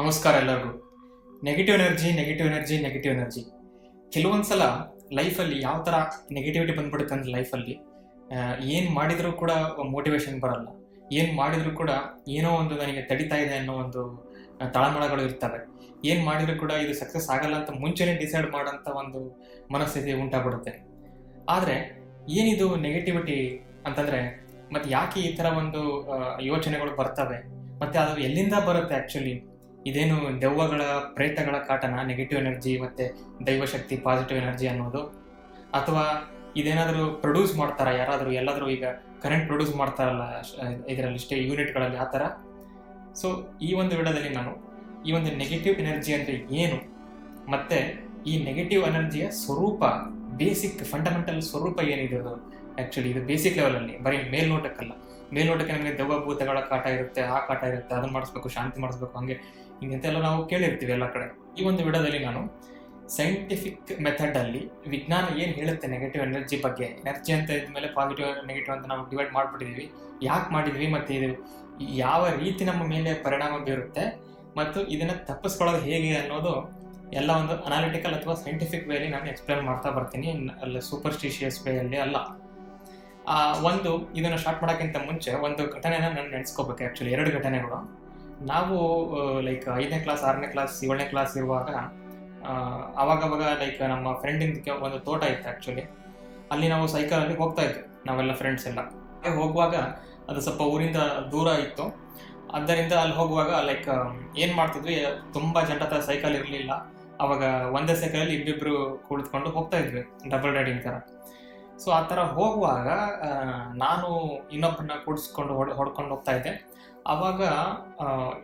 ನಮಸ್ಕಾರ ಎಲ್ಲರಿಗೂ. Negative energy negative energy negative energy ಕೆಲವೊಂದ್ಸಲ ಲೈಫಲ್ಲಿ ಯಾವ ಥರ ನೆಗೆಟಿವಿಟಿ ಬಂದ್ಬಿಡುತ್ತೆ ಅಂದ್ರೆ ಲೈಫಲ್ಲಿ ಏನು ಮಾಡಿದರೂ ಕೂಡ ಮೋಟಿವೇಶನ್ ಬರಲ್ಲ. ಏನು ಮಾಡಿದರೂ ಕೂಡ ಏನೋ ಒಂದು ನನಗೆ ತಡಿತಾ ಇದೆ ಅನ್ನೋ ಒಂದು ತಳಮಳಗಳು ಇರ್ತವೆ. ಏನು ಮಾಡಿದರೂ ಕೂಡ ಇದು ಸಕ್ಸಸ್ ಆಗಲ್ಲ ಅಂತ ಮುಂಚೆನೇ ಡಿಸೈಡ್ ಮಾಡೋಂಥ ಒಂದು ಮನಸ್ಥಿತಿ ಉಂಟಾಗ್ಬಿಡುತ್ತೆ. ಆದರೆ ಏನಿದು ನೆಗೆಟಿವಿಟಿ ಅಂತಂದರೆ ಮತ್ತು ಯಾಕೆ ಈ ಥರ ಒಂದು ಯೋಚನೆಗಳು ಬರ್ತವೆ ಮತ್ತು ಅದು ಎಲ್ಲಿಂದ ಬರುತ್ತೆ ಆ್ಯಕ್ಚುಲಿ? ಇದೇನು ದೆವ್ವಗಳ ಪ್ರೇತಗಳ ಕಾಟನ ನೆಗೆಟಿವ್ ಎನರ್ಜಿ ಮತ್ತು ದೈವಶಕ್ತಿ ಪಾಸಿಟಿವ್ ಎನರ್ಜಿ ಅನ್ನೋದು? ಅಥವಾ ಇದೇನಾದರೂ ಪ್ರೊಡ್ಯೂಸ್ ಮಾಡ್ತಾರಾ ಯಾರಾದರೂ? ಎಲ್ಲಾದರೂ ಈಗ ಕರೆಂಟ್ ಪ್ರೊಡ್ಯೂಸ್ ಮಾಡ್ತಾರಲ್ಲ ಇದರಲ್ಲಿ ಯೂನಿಟ್ಗಳಲ್ಲಿ, ಆ ಥರ. ಸೊ ಈ ಒಂದು ವಿಡಿಯೋದಲ್ಲಿ ನಾನು ಈ ಒಂದು ನೆಗೆಟಿವ್ ಎನರ್ಜಿ ಅಂದರೆ ಏನು, ಮತ್ತು ಈ ನೆಗೆಟಿವ್ ಎನರ್ಜಿಯ ಸ್ವರೂಪ, ಬೇಸಿಕ್ ಫಂಡಮೆಂಟಲ್ ಸ್ವರೂಪ ಏನಿದೆ ಅದು ಆ್ಯಕ್ಚುಲಿ, ಇದು ಬೇಸಿಕ್ ಲೆವೆಲಲ್ಲಿ, ಬರೀ ಮೇಲ್ನೋಟಕ್ಕಲ್ಲ. ಮೇಲ್ನೋಟಕ್ಕೆ ನಮಗೆ ದೆವ್ವ ಭೂತಗಳ ಕಾಟ ಇರುತ್ತೆ, ಆ ಕಾಟ ಇರುತ್ತೆ, ಅದನ್ನು ಮಾಡಿಸ್ಬೇಕು, ಶಾಂತಿ ಮಾಡಿಸ್ಬೇಕು, ಹಂಗೆ ಹಿಂಗೆಂತೆಲ್ಲ ನಾವು ಕೇಳಿರ್ತೀವಿ ಎಲ್ಲ ಕಡೆ. ಈ ಒಂದು ವಿಡಿಯೋದಲ್ಲಿ ನಾನು ಸೈಂಟಿಫಿಕ್ ಮೆಥಡಲ್ಲಿ ವಿಜ್ಞಾನ ಏನು ಹೇಳುತ್ತೆ ನೆಗೆಟಿವ್ ಎನರ್ಜಿ ಬಗ್ಗೆ, ಎನರ್ಜಿ ಅಂತ ಇದ್ಮೇಲೆ ಪಾಸಿಟಿವ್ ನೆಗೆಟಿವ್ ಅಂತ ನಾವು ಡಿವೈಡ್ ಮಾಡಿಬಿಟ್ಟಿದ್ದೀವಿ, ಯಾಕೆ ಮಾಡಿದ್ವಿ ಮತ್ತು ಇದು ಯಾವ ರೀತಿ ನಮ್ಮ ಮೇಲೆ ಪರಿಣಾಮ ಬೀರುತ್ತೆ ಮತ್ತು ಇದನ್ನು ತಪ್ಪಿಸ್ಕೊಳ್ಳೋದು ಹೇಗೆ ಅನ್ನೋದು ಎಲ್ಲ ಒಂದು ಅನಾಲಿಟಿಕಲ್ ಅಥವಾ ಸೈಂಟಿಫಿಕ್ ವೇಲಿ ನಾನು ಎಕ್ಸ್ಪ್ಲೇನ್ ಮಾಡ್ತಾ ಬರ್ತೀನಿ, ಅಲ್ಲ ಸೂಪರ್ಸ್ಟಿಷಿಯಸ್ ವೇಯಲ್ಲಿ ಅಲ್ಲ. ಒಂದು ಇದನ್ನು ಸ್ಟಾರ್ಟ್ ಮಾಡೋಕ್ಕಿಂತ ಮುಂಚೆ ಒಂದು ಘಟನೆನ ನಾನು ನೆನೆಸ್ಕೋಬೇಕು. ಆ್ಯಕ್ಚುಲಿ 2 ಘಟನೆಗಳು. ನಾವು ಲೈಕ್ 5ನೇ ಕ್ಲಾಸ್ 6ನೇ ಕ್ಲಾಸ್ 7ನೇ ಕ್ಲಾಸ್ ಇರುವಾಗ ಅವಾಗವಾಗ ಲೈಕ್ ನಮ್ಮ ಫ್ರೆಂಡಿಂದ ಒಂದು ತೋಟ ಇತ್ತು ಆ್ಯಕ್ಚುಲಿ. ಅಲ್ಲಿ ನಾವು ಸೈಕಲಲ್ಲಿ ಹೋಗ್ತಾ ಇದ್ವಿ ನಾವೆಲ್ಲ ಫ್ರೆಂಡ್ಸ್ ಎಲ್ಲ. ಹೋಗುವಾಗ ಅದು ಸ್ವಲ್ಪ ಊರಿಂದ ದೂರ ಇತ್ತು, ಆದ್ದರಿಂದ ಅಲ್ಲಿ ಹೋಗುವಾಗ ಲೈಕ್ ಏನು ಮಾಡ್ತಿದ್ವಿ, ತುಂಬ ಜನರ ಸೈಕಲ್ ಇರಲಿಲ್ಲ ಅವಾಗ. ಒಂದೇ ಸೈಕಲಲ್ಲಿ ಇಬ್ಬಿಬ್ರು ಕುಳಿತುಕೊಂಡು ಹೋಗ್ತಾ ಇದ್ವಿ, ಡಬಲ್ ರೈಡಿಂಗ್ ಥರ. ಸೊ ಆ ಥರ ಹೋಗುವಾಗ ನಾನು ಇನ್ನೊಬ್ಬರನ್ನ ಕೂಡಿಸ್ಕೊಂಡು ಹೊಡ್ಕೊಂಡು ಹೋಗ್ತಾ ಇದ್ದೆ. ಆವಾಗ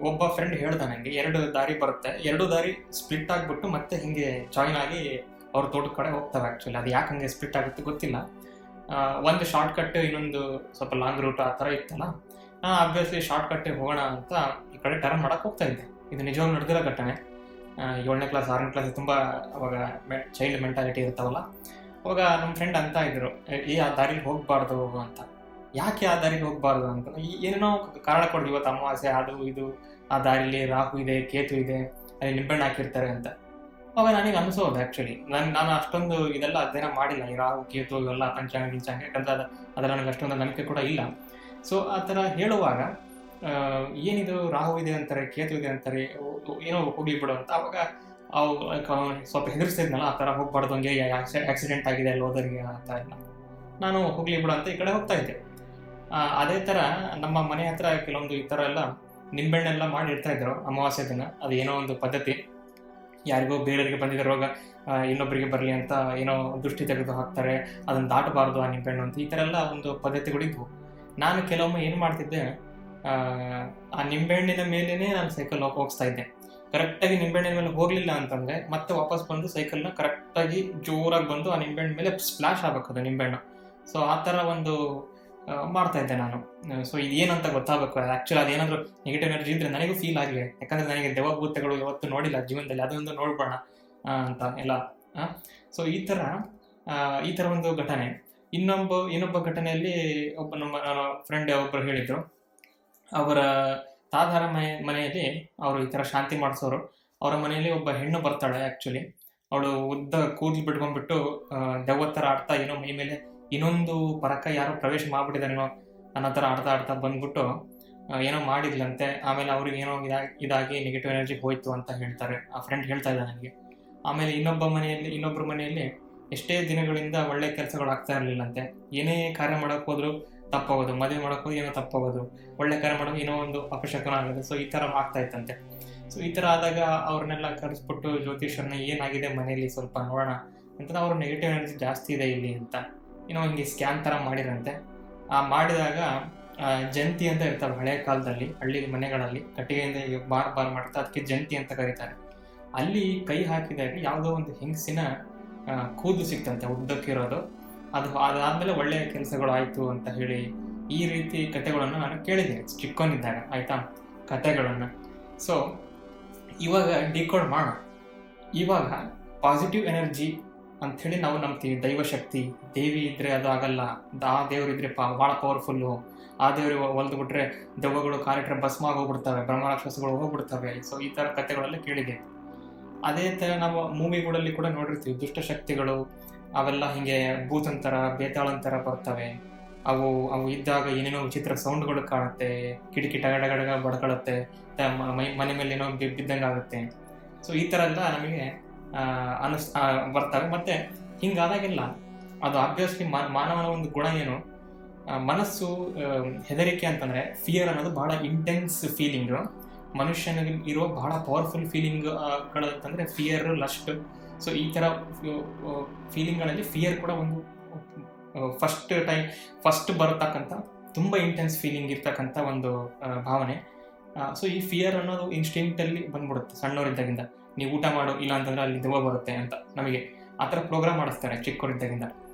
ಒಬ್ಬ ಫ್ರೆಂಡ್ ಹೇಳ್ದ ನನಗೆ 2 ದಾರಿ ಬರುತ್ತೆ, 2 ದಾರಿ ಸ್ಪ್ಲಿಟ್ ಆಗಿಬಿಟ್ಟು ಮತ್ತೆ ಹಿಂಗೆ ಜಾಯಿನ್ ಆಗಿ ಅವ್ರ ತೋಟದ ಕಡೆ ಹೋಗ್ತವೆ. ಆ್ಯಕ್ಚುಲಿ ಅದು ಯಾಕೆ ಹಂಗೆ ಸ್ಪ್ಲಿಟ್ ಆಗುತ್ತೆ ಗೊತ್ತಿಲ್ಲ. ಒಂದು ಶಾರ್ಟ್ ಕಟ್, ಇನ್ನೊಂದು ಸ್ವಲ್ಪ ಲಾಂಗ್ ರೂಟ್ ಆ ಥರ ಇತ್ತಲ್ಲ. ನಾನು ಆಬ್ವಿಯಸ್ಲಿ ಶಾರ್ಟ್ ಕಟ್ಟೆ ಹೋಗೋಣ ಅಂತ ಈ ಕಡೆ ಟರ್ನ್ ಮಾಡೋಕೆ ಹೋಗ್ತಾ ಇದ್ದೆ. ಇದು ನಿಜವಾಗಿ ನಡೆದಿರೋ ಘಟನೆ. 7ನೇ ಕ್ಲಾಸ್ 6ನೇ ಕ್ಲಾಸ್ ತುಂಬ ಅವಾಗ ಚೈಲ್ಡ್ ಮೆಂಟಾಲಿಟಿ ಇರ್ತಾವಲ್ಲ. ಅವಾಗ ನಮ್ಮ ಫ್ರೆಂಡ್ ಅಂತ ಇದ್ರು, ಆ ದಾರಿಗೆ ಹೋಗಬಾರ್ದು ಅಂತ. ಯಾಕೆ ಆ ದಾರಿಗೆ ಹೋಗಬಾರ್ದು ಅಂತ ಏನೇನೋ ಕಾರಣ ಕೊಡ್ದು, ಇವತ್ತು ಅಮಾವಾಸ್ಯೆ, ಅದು ಇದು, ಆ ದಾರಿಲಿ ರಾಹು ಇದೆ, ಕೇತು ಇದೆ, ಅಲ್ಲಿ ನಿಂಬೆಹಣ್ಣು ಹಾಕಿರ್ತಾರೆ ಅಂತ. ಅವಾಗ ನನಗೆ ಅನಿಸೋದು ಆ್ಯಕ್ಚುಲಿ. ನಾನು ಅಷ್ಟೊಂದು ಇದೆಲ್ಲ ಅಧ್ಯಯನ ಮಾಡಿಲ್ಲ, ಈ ರಾಹು ಕೇತು ಇವೆಲ್ಲ ಪಂಚಾಂಗ ಗಿಂಚಾಂಗ, ಯಾಕಂದ್ರೆ ಅದರ ನನಗೆ ಅಷ್ಟೊಂದು ನಂಬಿಕೆ ಕೂಡ ಇಲ್ಲ. ಸೊ ಆ ಥರ ಹೇಳುವಾಗ ಏನಿದು ರಾಹು ಇದೆ ಅಂತಾರೆ, ಕೇತು ಇದೆ ಅಂತಾರೆ, ಏನೋ ಹೋಗ್ಲಿ ಬಿಡು ಅಂತ. ಅವಾಗ ಸ್ವಲ್ಪ ಹೆದರ್ಸ್ತಿದ್ನಲ್ಲ, ಆ ಥರ ಹೋಗ್ಬಾರ್ದು, ಹಂಗೆ ಆಕ್ಸಿಡೆಂಟ್ ಆಗಿದೆ ಅಲ್ಲಿ ಹೋದರಿಗೆ ಅಂತ ಎಲ್ಲ. ನಾನು ಹೋಗ್ಲಿ ಬಿಡು ಅಂತ ಈ ಕಡೆ ಹೋಗ್ತಾ ಇದ್ದೆ. ಅದೇ ಥರ ನಮ್ಮ ಮನೆ ಹತ್ರ ಕೆಲವೊಂದು ಈ ಥರ ಎಲ್ಲ ನಿಂಬೆಹಣ್ಣೆಲ್ಲ ಮಾಡಿ ಇಡ್ತಾ ಇದ್ರು ಅಮಾವಾಸ್ಯೆ ದಿನ. ಅದು ಏನೋ ಒಂದು ಪದ್ಧತಿ, ಯಾರಿಗೋ ಬೇರೆಯವರಿಗೆ ಬಂದಿದ್ದ ರೋಗ ಇನ್ನೊಬ್ಬರಿಗೆ ಬರಲಿ ಅಂತ ಏನೋ ದೃಷ್ಟಿ ತೆಗೆದು ಹಾಕ್ತಾರೆ, ಅದನ್ನು ದಾಟಬಾರ್ದು ಆ ನಿಂಬೆಹಣ್ಣು ಅಂತ, ಈ ಥರ ಎಲ್ಲ ಒಂದು ಪದ್ಧತಿಗಳಿದ್ವು. ನಾನು ಕೆಲವೊಮ್ಮೆ ಏನು ಮಾಡ್ತಿದ್ದೆ, ಆ ನಿಂಬೆಹಣ್ಣಿನ ಮೇಲೇ ನಾನು ಸೈಕಲ್ ಹೋಗಿಸ್ತಾ ಇದ್ದೆ. ಕರೆಕ್ಟಾಗಿ ನಿಂಬೆಹಣ್ಣಿನ ಮೇಲೆ ಹೋಗಲಿಲ್ಲ ಅಂತಂದರೆ ಮತ್ತೆ ವಾಪಸ್ ಬಂದು ಸೈಕಲ್ನ ಕರೆಕ್ಟಾಗಿ ಜೋರಾಗಿ ಬಂದು ಆ ನಿಂಬೆಹಣ್ಣು ಮೇಲೆ ಸ್ಪ್ಲಾಶ್ ಆಗಬೇಕು ಅದು ನಿಂಬೆಹಣ್ಣು. ಸೊ ಆ ಥರ ಒಂದು ಮಾಡ್ತಾ ಇದ್ದೆ ನಾನು. ಸೊ ಇದೇನಂತ ಗೊತ್ತಾಗಬೇಕು. ಆ್ಯಕ್ಚುಲಿ ಅದೇನಾದರೂ ನೆಗೆಟಿವ್ ಎನರ್ಜಿ ಇದ್ದರೆ ನನಗೂ ಫೀಲ್ ಆಗಲಿ, ಯಾಕಂದರೆ ನನಗೆ ದೆವ್ವಭೂತಗಳು ಯಾವತ್ತೂ ನೋಡಿಲ್ಲ ಜೀವನದಲ್ಲಿ, ಅದೊಂದು ನೋಡ್ಬೋಣ ಅಂತ ಎಲ್ಲ. ಸೊ ಈ ಥರ ಒಂದು ಘಟನೆ. ಇನ್ನೊಬ್ಬ ಘಟನೆಯಲ್ಲಿ ನಮ್ಮ ಫ್ರೆಂಡ್ ಒಬ್ಬರು ಹೇಳಿದರು, ಅವರ ತಾತಾರ ಮನೆಯಲ್ಲಿ ಅವರು ಈ ಥರ ಶಾಂತಿ ಮಾಡಿಸೋರು. ಅವರ ಮನೆಯಲ್ಲಿ ಒಬ್ಬ ಹೆಣ್ಣು ಬರ್ತಾಳೆ. ಆ್ಯಕ್ಚುಲಿ ಅವಳು ಉದ್ದ ಕೂದಲು ಬಿಟ್ಕೊಂಡ್ಬಿಟ್ಟು ದೆವ್ವ ಥರ ಆಡ್ತಾ, ಏನೋ ಮೈ ಮೇಲೆ ಇನ್ನೊಂದು ಪರಕ ಯಾರೋ ಪ್ರವೇಶ ಮಾಡಿಬಿಟ್ಟಿದ್ದಾನೇನೋ ಅನ್ನೋ ಥರ ಆಡ್ತಾ ಬಂದ್ಬಿಟ್ಟು ಏನೋ ಮಾಡಿದ್ಲಂತೆ. ಆಮೇಲೆ ಅವ್ರಿಗೆ ಏನೋ ಇದಾಗಿ ನೆಗೆಟಿವ್ ಎನರ್ಜಿ ಹೋಯ್ತು ಅಂತ ಹೇಳ್ತಾರೆ, ಆ ಫ್ರೆಂಡ್ ಹೇಳ್ತಾ ಇದ್ದ ನನಗೆ. ಆಮೇಲೆ ಇನ್ನೊಬ್ಬರ ಮನೆಯಲ್ಲಿ ಎಷ್ಟೇ ದಿನಗಳಿಂದ ಒಳ್ಳೆ ಕೆಲಸಗಳು ಆಗ್ತಾ ಇರಲಿಲ್ಲಂತೆ. ಏನೇ ಕಾರ್ಯ ಮಾಡೋಕ್ಕೆ ಹೋದ್ರು ತಪ್ಪೋಗೋದು, ಮದುವೆ ಮಾಡೋಕ್ಕೆ ಹೋಗಿ ಏನೋ ತಪ್ಪೋಗೋದು, ಒಳ್ಳೆ ಕಾರ್ಯ ಮಾಡೋದು ಏನೋ ಒಂದು ಅಪಶಕನ ಆಗೋದು. ಸೊ ಈ ಥರ ಆಗ್ತಾ ಇತ್ತಂತೆ. ಸೊ ಈ ಥರ ಆದಾಗ ಅವ್ರನ್ನೆಲ್ಲ ಕರೆಸ್ಬಿಟ್ಟು ಜ್ಯೋತಿಷರನ್ನ ಏನಾಗಿದೆ ಮನೆಯಲ್ಲಿ ಸ್ವಲ್ಪ ನೋಡೋಣ ಅಂತ, ಅವ್ರ ನೆಗೆಟಿವ್ ಎನರ್ಜಿ ಜಾಸ್ತಿ ಇದೆ ಇಲ್ಲಿ ಅಂತ ಏನೋ ಹಿಂಗೆ ಸ್ಕ್ಯಾನ್ ಥರ ಮಾಡಿರಂತೆ. ಮಾಡಿದಾಗ ಜಂತಿ ಅಂತ ಇರ್ತಾರೆ ಹಳೆ ಕಾಲದಲ್ಲಿ, ಹಳ್ಳಿ ಮನೆಗಳಲ್ಲಿ ಕಟ್ಟಿಗೆಯಿಂದ ಬಾರ್ ಮಾಡ್ತಾ, ಅದಕ್ಕೆ ಜಂತಿ ಅಂತ ಕರೀತಾರೆ. ಅಲ್ಲಿ ಕೈ ಹಾಕಿದಾಗ ಯಾವುದೋ ಒಂದು ಹೆಂಗಸಿನ ಕೂದಲು ಸಿಕ್ತಂತೆ, ಉದ್ದಕ್ಕಿರೋದು. ಅದಾದಮೇಲೆ ಒಳ್ಳೆಯ ಕೆಲಸಗಳು ಆಯಿತು ಅಂತ ಹೇಳಿ ಈ ರೀತಿ ಕಥೆಗಳನ್ನು ನಾನು ಕೇಳಿದ್ದೀನಿ ಚಿಕ್ಕವನಿದ್ದಾಗ, ಆಯಿತಾ, ಕಥೆಗಳನ್ನು. ಸೊ ಇವಾಗ ಡಿಕೋಡ್ ಮಾಡೋಣ. ಇವಾಗ ಪಾಸಿಟಿವ್ ಎನರ್ಜಿ ಅಂಥೇಳಿ ನಾವು ನಂಬ್ತೀವಿ. ದೈವಶಕ್ತಿ, ದೇವಿ ಇದ್ರೆ ಅದು ಆಗಲ್ಲ, ಆ ದೇವರಿದ್ರೆ ಭಾಳ ಪವರ್ಫುಲ್ಲು, ಆ ದೇವ್ರಿಗೆ ಒಲ್ದು ಬಿಟ್ರೆ ದೆವ್ವಗಳು ಕಾಲಿಟ್ರೆ ಭಸ್ಮ ಹೋಗ್ಬಿಡ್ತವೆ, ಬ್ರಹ್ಮರಾಕ್ಷಸಗಳು ಹೋಗ್ಬಿಡ್ತವೆ. ಸೊ ಈ ಥರ ಕಥೆಗಳೆಲ್ಲ ಕೇಳಿದೆ. ಅದೇ ಥರ ನಾವು ಮೂವಿಗಳಲ್ಲಿ ಕೂಡ ನೋಡಿರ್ತೀವಿ, ದುಷ್ಟಶಕ್ತಿಗಳು ಅವೆಲ್ಲ ಹಿಂಗೆ ಭೂತಂತರ ಬೇತಾಳಂತರ ಬರ್ತವೆ. ಅವು ಇದ್ದಾಗ ಏನೇನೋ ವಿಚಿತ್ರ ಸೌಂಡ್ಗಳು ಕಾಣುತ್ತೆ, ಕಿಟಕಿ ಟಗಡಗಡಗ ಬಡ್ಕೊಳ್ಳುತ್ತೆ, ಮನೆ ಮೇಲೆ ಏನೋ ಬಿದ್ದಂಗೆ ಆಗುತ್ತೆ. ಸೊ ಈ ಥರ ಎಲ್ಲ ನಮಗೆ ಬರ್ತವೆ. ಮತ್ತೆ ಹಿಂಗಾದಾಗೆಲ್ಲ ಅದು ಆಬ್ವಿಯಸ್ಲಿ ಮಾನವನ ಒಂದು ಗುಣ ಏನು, ಮನಸ್ಸು ಹೆದರಿಕೆ ಅಂತಂದರೆ ಫಿಯರ್ ಅನ್ನೋದು ಬಹಳ ಇಂಟೆನ್ಸ್ ಫೀಲಿಂಗು. ಮನುಷ್ಯನಿಗೆ ಇರೋ ಬಹಳ ಪವರ್ಫುಲ್ ಫೀಲಿಂಗ್ಗಳು ಅಂತಂದರೆ ಫಿಯರ್, ಲಸ್ಟ್. ಸೊ ಈ ಥರ ಫೀಲಿಂಗ್ಗಳಲ್ಲಿ ಫಿಯರ್ ಕೂಡ ಒಂದು ಫಸ್ಟ್ ಬರತಕ್ಕಂಥ ತುಂಬ ಇಂಟೆನ್ಸ್ ಫೀಲಿಂಗ್ ಇರ್ತಕ್ಕಂಥ ಒಂದು ಭಾವನೆ. ಸೊ ಈ ಫಿಯರ್ ಅನ್ನೋದು ಇನ್ಸ್ಟಿಂಕ್ಟಲ್ಲಿ ಬಂದ್ಬಿಡುತ್ತೆ ಸಣ್ಣವರಿದ್ದಾಗಿಂದ. ನೀವು ಊಟ ಮಾಡು, ಇಲ್ಲ ಅಂತಂದ್ರೆ ಅಲ್ಲಿ ದೆವ್ವ ಬರುತ್ತೆ ಅಂತ ನಮಗೆ ಆ ಥರ ಪ್ರೋಗ್ರಾಮ್ ಮಾಡಿಸ್ತಾರೆ ಚಿಕ್ಕವರಿದ್ದಾಗಿಂದ.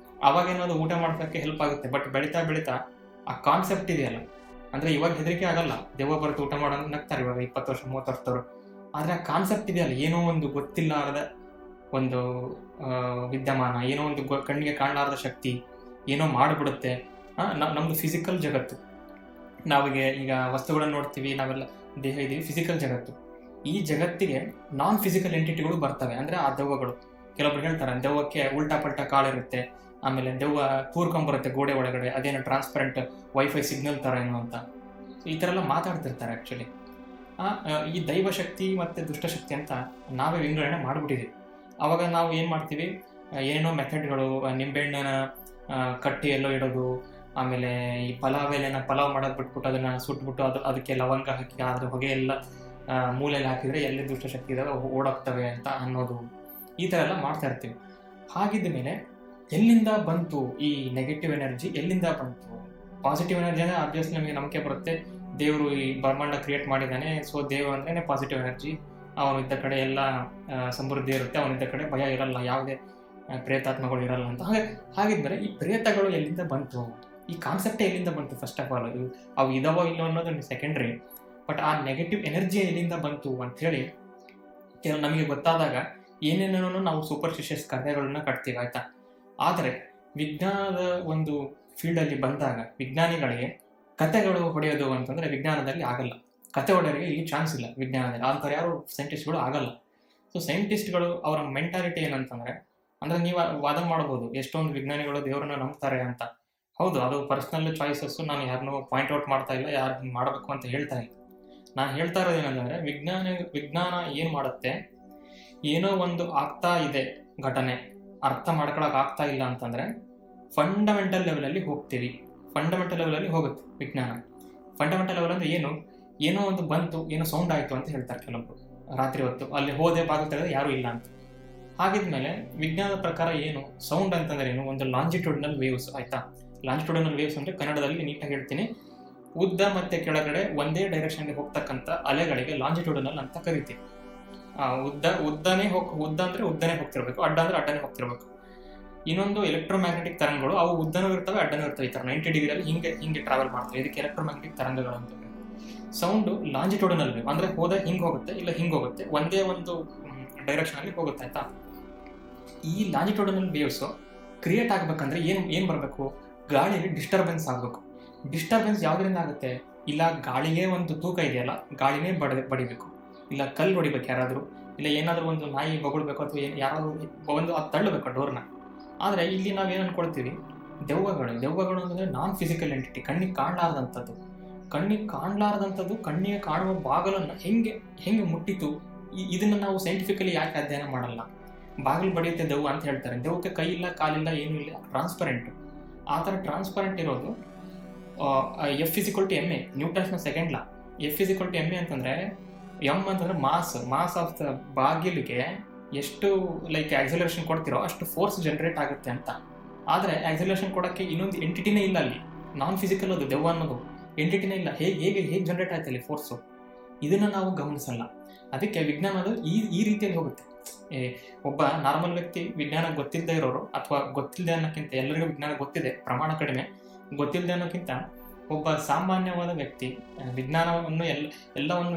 ಅವಾಗ ಏನಾದ್ರು ಊಟ ಮಾಡೋದಕ್ಕೆ ಹೆಲ್ಪ್ ಆಗುತ್ತೆ. ಬಟ್ ಬೆಳೀತಾ ಬೆಳೀತಾ ಆ ಕಾನ್ಸೆಪ್ಟ್ ಇದೆಯಲ್ಲ, ಅಂದರೆ ಇವಾಗ ಹೆದರಿಕೆ ಆಗಲ್ಲ, ದೆವ್ವ ಬರುತ್ತೆ ಊಟ ಮಾಡೋದು ನಗ್ತಾರೆ ಇವಾಗ 20 ವರ್ಷ 30 ವರ್ಷದವರು. ಆದರೆ ಆ ಕಾನ್ಸೆಪ್ಟ್ ಇದೆಯಲ್ಲ, ಏನೋ ಒಂದು ಗೊತ್ತಿಲ್ಲಾರದ ಒಂದು ವಿದ್ಯಮಾನ, ಏನೋ ಒಂದು ಕಣ್ಣಿಗೆ ಕಾಣಲಾರದ ಶಕ್ತಿ ಏನೋ ಮಾಡಿಬಿಡುತ್ತೆ. ನಮ್ಮದು ಫಿಸಿಕಲ್ ಜಗತ್ತು, ನಾವಿಗೆ ಈಗ ವಸ್ತುಗಳನ್ನು ನೋಡ್ತೀವಿ, ನಾವೆಲ್ಲ ದೇಹ ಇದೀವಿ, ಫಿಸಿಕಲ್ ಜಗತ್ತು. ಈ ಜಗತ್ತಿಗೆ ನಾನ್ ಫಿಸಿಕಲ್ ಎಂಟಿಟಿಗಳು ಬರ್ತವೆ, ಅಂದರೆ ಆ ದೆವ್ವಗಳು. ಕೆಲವೊಬ್ರು ಹೇಳ್ತಾರೆ ದೆವ್ವಕ್ಕೆ ಉಲ್ಟಾ ಪಲ್ಟಾ ಕಾಲಿರುತ್ತೆ, ಆಮೇಲೆ ದೆವ್ವ ತೂರ್ಕೊಂಬರುತ್ತೆ ಗೋಡೆ ಒಳಗಡೆ, ಅದೇನೋ ಟ್ರಾನ್ಸ್ಪರೆಂಟ್ ವೈಫೈ ಸಿಗ್ನಲ್ ಥರ ಏನೋ ಅಂತ. ಸೊ ಈ ಥರ ಎಲ್ಲ ಮಾತಾಡ್ತಿರ್ತಾರೆ. ಆ್ಯಕ್ಚುಲಿ ಈ ದೈವಶಕ್ತಿ ಮತ್ತು ದುಷ್ಟಶಕ್ತಿ ಅಂತ ನಾವೇ ವಿಂಗಡಣೆ ಮಾಡಿಬಿಟ್ಟಿದ್ದೀವಿ. ಆವಾಗ ನಾವು ಏನು ಮಾಡ್ತೀವಿ, ಏನೇನೋ ಮೆಥಡ್ಗಳು, ನಿಂಬೆಹಣ್ಣನ ಕಟ್ಟಿ ಎಲ್ಲೋ ಇಡೋದು, ಆಮೇಲೆ ಈ ಪಲಾವ್ ಮಾಡೋದು ಬಿಟ್ಬಿಟ್ಟು ಅದನ್ನು ಸುಟ್ಬಿಟ್ಟು ಅದಕ್ಕೆ ಲವಂಗ ಹಾಕಿ ಅದ್ರ ಹೊಗೆ ಎಲ್ಲ ಮೂಲೆಯಲ್ಲಿ ಹಾಕಿದರೆ ಎಲ್ಲಿ ದುಷ್ಟಶಕ್ತಿ ಇದಾವೆ ಓಡೋಗ್ತವೆ ಅಂತ ಅನ್ನೋದು, ಈ ಥರ ಎಲ್ಲ ಮಾಡ್ತಾ ಇರ್ತೀವಿ. ಹಾಗಿದ್ದ ಮೇಲೆ ಎಲ್ಲಿಂದ ಬಂತು ಈ ನೆಗೆಟಿವ್ ಎನರ್ಜಿ, ಎಲ್ಲಿಂದ ಬಂತು? ಪಾಸಿಟಿವ್ ಎನರ್ಜಿ ಅಂದರೆ ಆಬ್ವಿಯಸ್ಲಿ ನಮಗೆ ನಂಬಿಕೆ ಬರುತ್ತೆ, ದೇವರು ಈ ಬ್ರಹ್ಮಾಂಡ ಕ್ರಿಯೇಟ್ ಮಾಡಿದ್ದಾನೆ, ಸೊ ದೇವರು ಅಂದ್ರೇ ಪಾಸಿಟಿವ್ ಎನರ್ಜಿ, ಅವನಿದ್ದ ಕಡೆ ಎಲ್ಲ ಸಮೃದ್ಧಿ ಇರುತ್ತೆ, ಅವನಿದ್ದ ಕಡೆ ಭಯ ಇರಲ್ಲ, ಯಾವುದೇ ಪ್ರೇತಾತ್ಮಗಳು ಇರಲ್ಲ ಅಂತ. ಹಾಗಿದ್ದರೆ ಈ ಪ್ರೇತಗಳು ಎಲ್ಲಿಂದ ಬಂತು, ಈ ಕಾನ್ಸೆಪ್ಟೇ ಎಲ್ಲಿಂದ ಬಂತು? ಫಸ್ಟ್ ಆಫ್ ಆಲ್ ಅವು ಇದಾವೋ ಇಲ್ಲೋ ಅನ್ನೋದು ಸೆಕೆಂಡ್ರಿ, ಬಟ್ ಆ ನೆಗೆಟಿವ್ ಎನರ್ಜಿ ಎಲ್ಲಿಂದ ಬಂತು ಅಂಥೇಳಿ ನಮಗೆ ಗೊತ್ತಾದಾಗ ಏನೇನೋ ನಾವು ಸೂಪರ್ಸ್ಟಿಷಿಯಸ್ ಕಥೆಗಳನ್ನ ಕಟ್ತೀವಿ, ಆಯಿತಾ. ಆದರೆ ವಿಜ್ಞಾನದ ಒಂದು ಫೀಲ್ಡಲ್ಲಿ ಬಂದಾಗ ವಿಜ್ಞಾನಿಗಳಿಗೆ ಕಥೆಗಳು ಹೊಡೆಯೋದು ಅಂತಂದರೆ ವಿಜ್ಞಾನದಲ್ಲಿ ಆಗಲ್ಲ. ಕತೆ ಹೊಡೆಯೋರಿಗೆ ಇಲ್ಲಿ ಚಾನ್ಸ್ ಇಲ್ಲ ವಿಜ್ಞಾನದಲ್ಲಿ, ಅಂಥವ್ರು ಯಾರು ಸೈಂಟಿಸ್ಟ್ಗಳು ಆಗಲ್ಲ. ಸೊ ಸೈಂಟಿಸ್ಟ್ಗಳು ಅವರ ಮೆಂಟಾಲಿಟಿ ಏನಂತಂದರೆ, ಅಂದರೆ ನೀವು ವಾದ ಮಾಡ್ಬೋದು ಎಷ್ಟೊಂದು ವಿಜ್ಞಾನಿಗಳು ದೇವರನ್ನ ನಂಬ್ತಾರೆ ಅಂತ. ಹೌದು, ಅದು ಪರ್ಸ್ನಲ್ ಚಾಯ್ಸಸ್ಸು, ನಾನು ಯಾರನ್ನೂ ಪಾಯಿಂಟ್ ಔಟ್ ಮಾಡ್ತಾ ಇಲ್ಲ, ಯಾರು ಮಾಡಬೇಕು ಅಂತ ಹೇಳ್ತಾ ಇಲ್ಲ. ನಾನು ಹೇಳ್ತಾ ಇರೋದು ಏನಂದರೆ ವಿಜ್ಞಾನ ಏನು ಮಾಡುತ್ತೆ, ಏನೋ ಒಂದು ಆಗ್ತಾ ಇದೆ ಘಟನೆ, ಅರ್ಥ ಮಾಡ್ಕೊಳಕ್ಕೆ ಆಗ್ತಾ ಇಲ್ಲ ಅಂತಂದರೆ ಫಂಡಮೆಂಟಲ್ ಲೆವೆಲಲ್ಲಿ ಹೋಗ್ತೀವಿ. ಫಂಡಮೆಂಟಲ್ ಲೆವೆಲಲ್ಲಿ ಹೋಗುತ್ತೆ ವಿಜ್ಞಾನ. ಫಂಡಮೆಂಟಲ್ ಲೆವೆಲ್ ಅಂದರೆ ಏನೋ ಒಂದು ಬಂತು, ಏನೋ ಸೌಂಡ್ ಆಯಿತು ಅಂತ ಹೇಳ್ತಾರೆ ಕೆಲವೊಬ್ರು. ರಾತ್ರಿ ಹೊತ್ತು ಅಲ್ಲಿ ಹೋದೆ ಬಾಗಿಲು ತೆಗೆದ್ರೆ ಯಾರೂ ಇಲ್ಲ ಅಂತ. ಹಾಗಿದ್ಮೇಲೆ ವಿಜ್ಞಾನದ ಪ್ರಕಾರ ಏನು ಸೌಂಡ್ ಅಂತಂದ್ರೆ ಏನು, ಒಂದು ಲಾಂಜಿಟ್ಯೂಡಿನಲ್ ವೇವ್ಸ್, ಆಯಿತಾ. ಲಾಂಜಿಟ್ಯೂಡಿನಲ್ ವೇವ್ಸ್ ಅಂದರೆ ಕನ್ನಡದಲ್ಲಿ ನೀಟಾಗಿ ಹೇಳ್ತೀನಿ, ಉದ್ದ ಮತ್ತು ಕೆಳಗಡೆ ಒಂದೇ ಡೈರೆಕ್ಷನ್ಗೆ ಹೋಗ್ತಕ್ಕಂಥ ಅಲೆಗಳಿಗೆ ಲಾಂಜಿಟ್ಯೂಡಿನಲ್ ಅಂತ ಕರಿತೀವಿ. ಉದ್ದ ಅಂದರೆ ಉದ್ದನೇ ಹೋಗ್ತಿರ್ಬೇಕು, ಅಡ್ಡ ಅಂದರೆ ಅಡ್ಡನೇ ಹೋಗ್ತಿರ್ಬೇಕು. ಇನ್ನೊಂದು ಎಲೆಕ್ಟ್ರೋಮ್ಯಾಗ್ನೆಟಿಕ್ ತರಂಗಗಳು, ಅವು ಉದ್ದನೂ ಇರ್ತವೆ ಅಡ್ಡನೂ ಇರ್ತವೆ, ಈ ಥರ 90 ಡಿಗ್ರಿಯಲ್ಲಿ ಹಿಂಗೆ ಟ್ರಾವೆಲ್ ಮಾಡ್ತವೆ. ಇದಕ್ಕೆ ಎಲೆಕ್ಟ್ರೋಮ್ಯಾಗ್ನೆಟಿಕ್ ತರಂಗಗಳು ಅಂತ. ಸೌಂಡು ಲಾಂಜಿಟ್ಯೂಡಿನಲ್ ವೇವ್ ಅಂದರೆ ಹೋದ ಹಿಂಗೆ ಹೋಗುತ್ತೆ, ಇಲ್ಲ ಹಿಂಗೆ ಹೋಗುತ್ತೆ, ಒಂದೇ ಒಂದು ಡೈರೆಕ್ಷನಲ್ಲಿ ಹೋಗುತ್ತೆ, ಆಯಿತಾ. ಈ ಲಾಂಜಿಟ್ಯೂಡಿನಲ್ ವೇವ್ಸು ಕ್ರಿಯೇಟ್ ಆಗಬೇಕಂದ್ರೆ ಏನು ಬರಬೇಕು, ಗಾಳಿಯಲ್ಲಿ ಡಿಸ್ಟರ್ಬೆನ್ಸ್ ಆಗಬೇಕು. ಡಿಸ್ಟರ್ಬೆನ್ಸ್ ಯಾವುದರಿಂದ ಆಗುತ್ತೆ, ಇಲ್ಲ ಗಾಳಿಗೆ ಒಂದು ತೂಕ ಇದೆಯಲ್ಲ, ಗಾಳಿನೇ ಬಡಿಬೇಕು, ಇಲ್ಲ ಕಲ್ಲು ಹೊಡಿಬೇಕು ಯಾರಾದರೂ, ಇಲ್ಲ ಏನಾದರೂ ಒಂದು ನಾಯಿ ಬೊಗಳ್ಬೇಕು, ಅಥವಾ ಯಾರಾದರೂ ಒಂದು ಅದು ತಳ್ಳಬೇಕು ಡೋರ್ನ. ಆದರೆ ಇಲ್ಲಿ ನಾವೇನು ಅಂದ್ಕೊಳ್ತೀವಿ, ದೆವ್ವಗಳು ಅಂದರೆ ನಾನ್ ಫಿಸಿಕಲ್ ಎಂಟಿಟಿ, ಕಣ್ಣಿಗೆ ಕಾಣಲಾರ್ದಂಥದ್ದು. ಕಣ್ಣಿಗೆ ಕಾಣುವ ಬಾಗಲನ್ನು ಹೆಂಗೆ ಮುಟ್ಟಿತು, ಇದನ್ನು ನಾವು ಸೈಂಟಿಫಿಕಲಿ ಯಾಕೆ ಅಧ್ಯಯನ ಮಾಡಲ್ಲ? ಬಾಗಿಲು ಬಡಿಯುತ್ತೆ ದೆವ್ವ ಅಂತ ಹೇಳ್ತಾರೆ, ದೆವ್ವಕ್ಕೆ ಕೈ ಇಲ್ಲ ಕಾಲಿಲ್ಲ ಏನೂ ಇಲ್ಲ, ಟ್ರಾನ್ಸ್ಪರೆಂಟು. ಆ ಥರ ಟ್ರಾನ್ಸ್ಪರೆಂಟ್ ಇರೋದು F=ma, ನ್ಯೂಟನ್ಸ್ನ ಸೆಕೆಂಡ್ ಲಾ. F=ma ಅಂತಂದರೆ ಎಮ್ ಅಂತಂದರೆ ಮಾಸ್ ಆಫ್ ದ ಬಾಗಿಲಿಗೆ ಎಷ್ಟು ಆಕ್ಸಲರೇಷನ್ ಕೊಡ್ತಿರೋ ಅಷ್ಟು ಫೋರ್ಸ್ ಜನರೇಟ್ ಆಗುತ್ತೆ ಅಂತ. ಆದರೆ ಆಕ್ಸಲರೇಷನ್ ಕೊಡೋಕ್ಕೆ ಇನ್ನೊಂದು ಎಂಟಿಟಿನೇ ಇಲ್ಲ ಅಲ್ಲಿ, ನಾನ್ ಫಿಸಿಕಲ್ ಅದು ದೆವ್ವ ಅನ್ನೋದು ಎಂಟಿಟಿನೇ ಇಲ್ಲ. ಹೇಗೆ ಜನರೇಟ್ ಆಯ್ತು ಅಲ್ಲಿ ಫೋರ್ಸು, ಇದನ್ನು ನಾವು ಗಮನಿಸಲ್ಲ. ಅದಕ್ಕೆ ವಿಜ್ಞಾನದು ಈ ರೀತಿಯಲ್ಲಿ ಹೋಗುತ್ತೆ. ಒಬ್ಬ ನಾರ್ಮಲ್ ವ್ಯಕ್ತಿ, ವಿಜ್ಞಾನ ಗೊತ್ತಿಲ್ಲದೆ ಇರೋರು, ಅಥವಾ ಗೊತ್ತಿಲ್ಲದೆ ಅನ್ನೋಕ್ಕಿಂತ ಎಲ್ಲರಿಗೂ ವಿಜ್ಞಾನ ಗೊತ್ತಿದೆ, ಪ್ರಮಾಣ ಕಡಿಮೆ, ಗೊತ್ತಿಲ್ಲದೆ ಅನ್ನೋಕ್ಕಿಂತ ಒಬ್ಬ ಸಾಮಾನ್ಯವಾದ ವ್ಯಕ್ತಿ ವಿಜ್ಞಾನವನ್ನು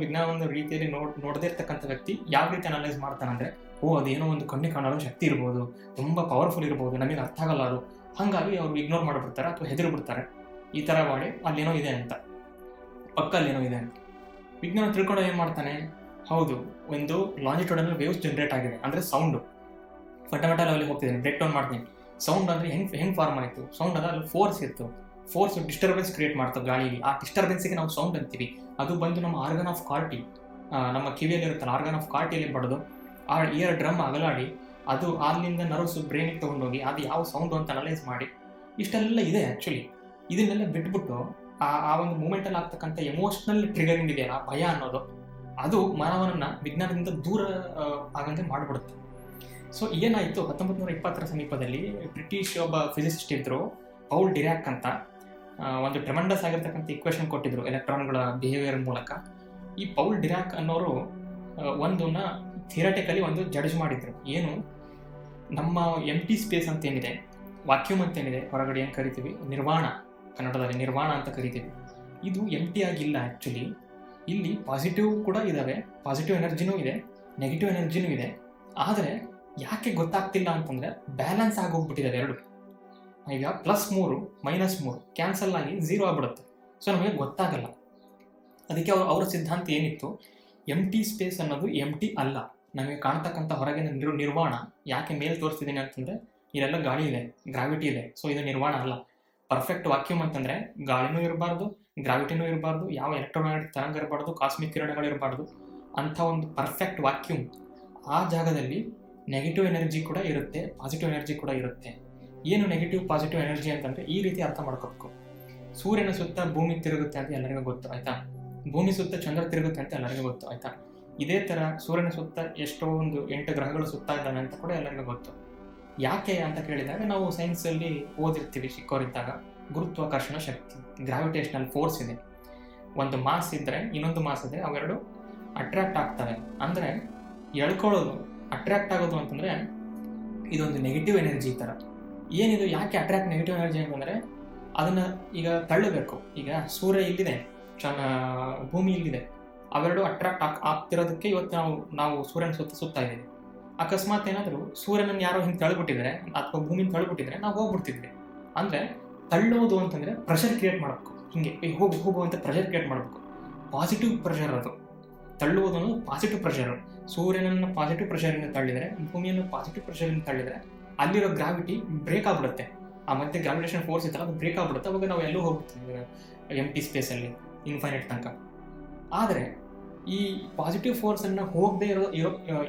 ವಿಜ್ಞಾನವನ್ನು ರೀತಿಯಲ್ಲಿ ನೋಡದೇ ಇರ್ತಕ್ಕಂಥ ವ್ಯಕ್ತಿ ಯಾವ ರೀತಿ ಅನಲೈಸ್ ಮಾಡ್ತಾನಂದರೆ, ಅದೇನೋ ಒಂದು ಕಣ್ಣಿಗೆ ಕಾಣೋ ಶಕ್ತಿ ಇರ್ಬೋದು, ತುಂಬ ಪವರ್ಫುಲ್ ಇರ್ಬೋದು, ನಮಗೆ ಅರ್ಥ ಆಗಲ್ಲ ಅದು, ಹಾಗಾಗಿ ಅವರು ಇಗ್ನೋರ್ ಮಾಡಿಬಿಡ್ತಾರೆ ಅಥವಾ ಹೆದರು ಬಿಡ್ತಾರೆ, ಈ ಥರ ಮಾಡಿ ಅಲ್ಲೇನೋ ಇದೆ ಅಂತ, ಪಕ್ಕ ಅಲ್ಲೇನೋ ಇದೆ ಅಂತ. ವಿಜ್ಞಾನ ತಿಳ್ಕೊಂಡು ಏನು ಮಾಡ್ತಾನೆ, ಹೌದು ಒಂದು ಲಾಂಜಿಟ್ಯೂಡಲ್ ವೇವ್ಸ್ ಜನರೇಟ್ ಆಗಿದೆ, ಅಂದರೆ ಸೌಂಡು ಫಂಡಮೆಂಟಲ್ ಲೆವೆಲ್ಗೆ ಹೋಗ್ತಿದ್ದೀನಿ, ಬ್ರೇಕ್ ಡೌನ್ ಮಾಡ್ತೀನಿ. ಸೌಂಡ್ ಅಂದರೆ ಹೆಂಗೆ ಫಾರ್ಮ್ ಆಯಿತು, ಸೌಂಡ್ ಅದ ಅಲ್ಲಿ ಫೋರ್ಸ್ ಇತ್ತು, ಫೋರ್ಸ್ ಡಿಸ್ಟರ್ಬೆನ್ಸ್ ಕ್ರಿಯೇಟ್ ಮಾಡ್ತವೆ ಗಾಳಿಗೆ, ಆ ಡಿಸ್ಟರ್ಬೆನ್ಸಿಗೆ ನಾವು ಸೌಂಡ್ ಅಂತೀವಿ. ಅದು ಬಂದು ನಮ್ಮ ಆರ್ಗನ್ ಆಫ್ ಕಾರ್ಟಿ, ನಮ್ಮ ಕಿವಿಯಲ್ಲಿ ಇರುತ್ತಲ್ಲ ಆರ್ಗನ್ ಆಫ್ ಕಾರ್ಟಿಯಲ್ಲಿ ಬಡದು ಆ ಇಯರ್ ಡ್ರಮ್ ಅಗಲಾಡಿ ಅದು ಅಲ್ಲಿಂದ ನರ್ವ್ಸ್ ಬ್ರೈನಿಗೆ ತೊಗೊಂಡೋಗಿ ಅದು ಯಾವ ಸೌಂಡು ಅಂತ ಅನಲೈಸ್ ಮಾಡಿ ಇಷ್ಟೆಲ್ಲ ಇದೆ. ಆ್ಯಕ್ಚುಲಿ ಇದನ್ನೆಲ್ಲ ಬಿಟ್ಬಿಟ್ಟು ಆ ಒಂದು ಮೂಮೆಂಟಲ್ಲಿ ಆಗ್ತಕ್ಕಂಥ ಎಮೋಷ್ನಲ್ ಟ್ರಿಗರಿಂಗ್ ಇದೆಯಲ್ಲ, ಭಯ ಅನ್ನೋದು, ಅದು ಮಾನವನನ್ನು ವಿಜ್ಞಾನದಿಂದ ದೂರ ಆಗಂತೆ ಮಾಡಿಬಿಡುತ್ತೆ. ಸೊ ಏನಾಯಿತು, 1920ರ ಸಮೀಪದಲ್ಲಿ ಬ್ರಿಟಿಷ್ ಒಬ್ಬ ಫಿಸಿಸಿಸ್ಟ್ ಇದ್ದರು, ಪೌಲ್ ಡಿರಾಕ್ ಅಂತ, ಒಂದು ಟ್ರೆಮೆಂಡಸ್ ಆಗಿರ್ತಕ್ಕಂಥ ಇಕ್ವೇಷನ್ ಕೊಟ್ಟಿದ್ರು ಎಲೆಕ್ಟ್ರಾನ್ಗಳ ಬಿಹೇವಿಯರ್ ಮೂಲಕ. ಈ ಪೌಲ್ ಡಿರಾಕ್ ಅನ್ನೋರು ಒಂದನ್ನ ಥಿಯರಟಿಕಲಿ ಒಂದು ಜಡ್ಜ್ ಮಾಡಿದ್ರು, ಏನು ನಮ್ಮ ಎಂಟಿ ಸ್ಪೇಸ್ ಅಂತ ಏನಿದೆ, ವಾಕ್ಯೂಮ್ ಅಂತ ಏನಿದೆ ಹೊರಗಡೆ ಏನು ಕರಿತೀವಿ, ನಿರ್ವಾಣ, ಕನ್ನಡದಲ್ಲಿ ನಿರ್ವಾಣ ಅಂತ ಕರಿತೀವಿ, ಇದು ಎಂಟಿ ಆಗಿಲ್ಲ. ಆ್ಯಕ್ಚುಲಿ ಇಲ್ಲಿ ಪಾಸಿಟಿವ್ ಕೂಡ ಇದ್ದಾವೆ, ಪಾಸಿಟಿವ್ ಎನರ್ಜಿನೂ ಇದೆ, ನೆಗೆಟಿವ್ ಎನರ್ಜಿನೂ ಇದೆ. ಆದರೆ ಯಾಕೆ ಗೊತ್ತಾಗ್ತಿಲ್ಲ ಅಂತಂದರೆ ಬ್ಯಾಲೆನ್ಸ್ ಆಗೋಗ್ಬಿಟ್ಟಿದ್ದಾವೆ ಎರಡು. ಈಗ +3 -3 ಕ್ಯಾನ್ಸಲ್ ಆಗಿ 0 ಆಗ್ಬಿಡುತ್ತೆ. ಸೊ ನಮಗೆ ಗೊತ್ತಾಗಲ್ಲ. ಅದಕ್ಕೆ ಅವರ ಸಿದ್ಧಾಂತ ಏನಿತ್ತು, ಎಂಟಿ ಸ್ಪೇಸ್ ಅನ್ನೋದು ಎಂಟಿ ಅಲ್ಲ, ನಮಗೆ ಕಾಣ್ತಕ್ಕಂಥ ಹೊರಗಿನ ನಿರ್ವಾಣ. ಯಾಕೆ ಮೇಲೆ ತೋರಿಸ್ತಿದ್ದೀನಿ ಅಂತಂದರೆ ಇಲ್ಲೆಲ್ಲ ಗಾಳಿ ಇದೆ, ಗ್ರಾವಿಟಿ ಇದೆ, ಸೊ ಇದು ನಿರ್ವಾಣ ಅಲ್ಲ. ಪರ್ಫೆಕ್ಟ್ ವಾಕ್ಯೂಮ್ ಅಂತಂದರೆ ಗಾಳಿನೂ ಇರಬಾರ್ದು, ಗ್ರಾವಿಟಿನೂ ಇರಬಾರ್ದು, ಯಾವ ಎಲೆಕ್ಟ್ರೋಮ್ಯಾಗ್ನೆಟಿಕ್ ತರಂಗ ಇರಬಾರ್ದು, ಕಾಸ್ಮಿಕ್ ಕಿರಣಗಳಿರಬಾರ್ದು, ಅಂಥ ಒಂದು ಪರ್ಫೆಕ್ಟ್ ವಾಕ್ಯೂಮ್. ಆ ಜಾಗದಲ್ಲಿ ನೆಗೆಟಿವ್ ಎನರ್ಜಿ ಕೂಡ ಇರುತ್ತೆ, ಪಾಸಿಟಿವ್ ಎನರ್ಜಿ ಕೂಡ ಇರುತ್ತೆ. ಏನು ನೆಗೆಟಿವ್ ಪಾಸಿಟಿವ್ ಎನರ್ಜಿ ಅಂತಂದರೆ ಈ ರೀತಿ ಅರ್ಥ ಮಾಡ್ಕೋಬೇಕು. ಸೂರ್ಯನ ಸುತ್ತ ಭೂಮಿ ತಿರುಗುತ್ತೆ ಅಂತ ಎಲ್ಲರಿಗೂ ಗೊತ್ತು, ಆಯಿತಾ. ಭೂಮಿ ಸುತ್ತ ಚಂದ್ರ ತಿರುಗುತ್ತೆ ಅಂತ ಎಲ್ಲರಿಗೂ ಗೊತ್ತು, ಆಯಿತಾ. ಇದೇ ಥರ ಸೂರ್ಯನ ಸುತ್ತ ಎಷ್ಟೋ ಒಂದು 8 ಗ್ರಹಗಳು ಸುತ್ತ ಇದ್ದಾವೆ ಅಂತ ಕೂಡ ಎಲ್ಲರಿಗೂ ಗೊತ್ತು. ಯಾಕೆ ಅಂತ ಕೇಳಿದಾಗ ನಾವು ಸೈನ್ಸಲ್ಲಿ ಓದಿರ್ತೀವಿ ಚಿಕ್ಕವರಿದ್ದಾಗ, ಗುರುತ್ವಾಕರ್ಷಣ ಶಕ್ತಿ, ಗ್ರಾವಿಟೇಷನಲ್ ಫೋರ್ಸ್ ಇದೆ. ಒಂದು ಮಾಸ್ ಇದ್ದರೆ ಇನ್ನೊಂದು ಮಾಸ್ ಇದ್ದರೆ ಅವೆರಡು ಅಟ್ರಾಕ್ಟ್ ಆಗ್ತವೆ. ಅಂದರೆ ಎಳ್ಕೊಳ್ಳೋದು, ಅಟ್ರಾಕ್ಟ್ ಆಗೋದು ಅಂತಂದರೆ ಇದೊಂದು ನೆಗೆಟಿವ್ ಎನರ್ಜಿ ಥರ. ಏನಿದು, ಯಾಕೆ ಅಟ್ರಾಕ್ಟ್ ನೆಗೆಟಿವ್ ಎನರ್ಜಿ ಅಂತಂದರೆ ಅದನ್ನು ಈಗ ತಳ್ಳಬೇಕು. ಈಗ ಸೂರ್ಯ ಇಲ್ಲಿದೆ, ಭೂಮಿ ಇಲ್ಲಿದೆ, ಅವೆರಡು ಅಟ್ರಾಕ್ಟ್ ಆಗ್ತಿರೋದಕ್ಕೆ ಇವತ್ತು ನಾವು ಸೂರ್ಯನ ಸುತ್ತಾ ಇದ್ದೀವಿ. ಅಕಸ್ಮಾತ್ ಏನಾದರೂ ಸೂರ್ಯನನ್ನು ಯಾರೋ ಹಿಂಗೆ ತಳ್ಳಿಬಿಟ್ಟಿದ್ರೆ ಅಥವಾ ಭೂಮಿನ ತಳ್ಳಿಬಿಟ್ಟಿದ್ರೆ ನಾವು ಹೋಗ್ಬಿಡ್ತಿದ್ವಿ. ಅಂದರೆ ತಳ್ಳೋದು ಅಂತಂದರೆ ಪ್ರೆಷರ್ ಕ್ರಿಯೇಟ್ ಮಾಡಬೇಕು, ಹೀಗೆ ಹೋಗು ಅಂತ ಪ್ರೆಷರ್ ಕ್ರಿಯೇಟ್ ಮಾಡಬೇಕು. ಪಾಸಿಟಿವ್ ಪ್ರೆಷರ್ ಅದು, ತಳ್ಳುವುದು ಅನ್ನೋದು ಪಾಸಿಟಿವ್ ಪ್ರೆಷರು. ಸೂರ್ಯನನ್ನು ಪಾಸಿಟಿವ್ ಪ್ರೆಷರಿಂದ ತಳ್ಳಿದರೆ, ಭೂಮಿಯನ್ನು ಪಾಸಿಟಿವ್ ಪ್ರೆಷರಿಂದ ತಳ್ಳಿದರೆ ಅಲ್ಲಿರೋ ಗ್ರಾವಿಟಿ ಬ್ರೇಕ್ ಆಗಿಬಿಡುತ್ತೆ. ಆ ಮಧ್ಯೆ ಗ್ರಾವಿಟೇಷನ್ ಫೋರ್ಸ್ ಇತ್ತಲ್ಲ, ಅದು ಬ್ರೇಕ್ ಆಗಿಬಿಡುತ್ತೆ. ಅವಾಗ ನಾವು ಎಲ್ಲೂ ಹೋಗ್ಬಿಡ್ತೀವಿ ಎಂಟಿ ಸ್ಪೇಸಲ್ಲಿ ಇನ್ಫೈನೈಟ್ ತನಕ. ಆದರೆ ಈ ಪಾಸಿಟಿವ್ ಫೋರ್ಸನ್ನು ಹೋಗದೆ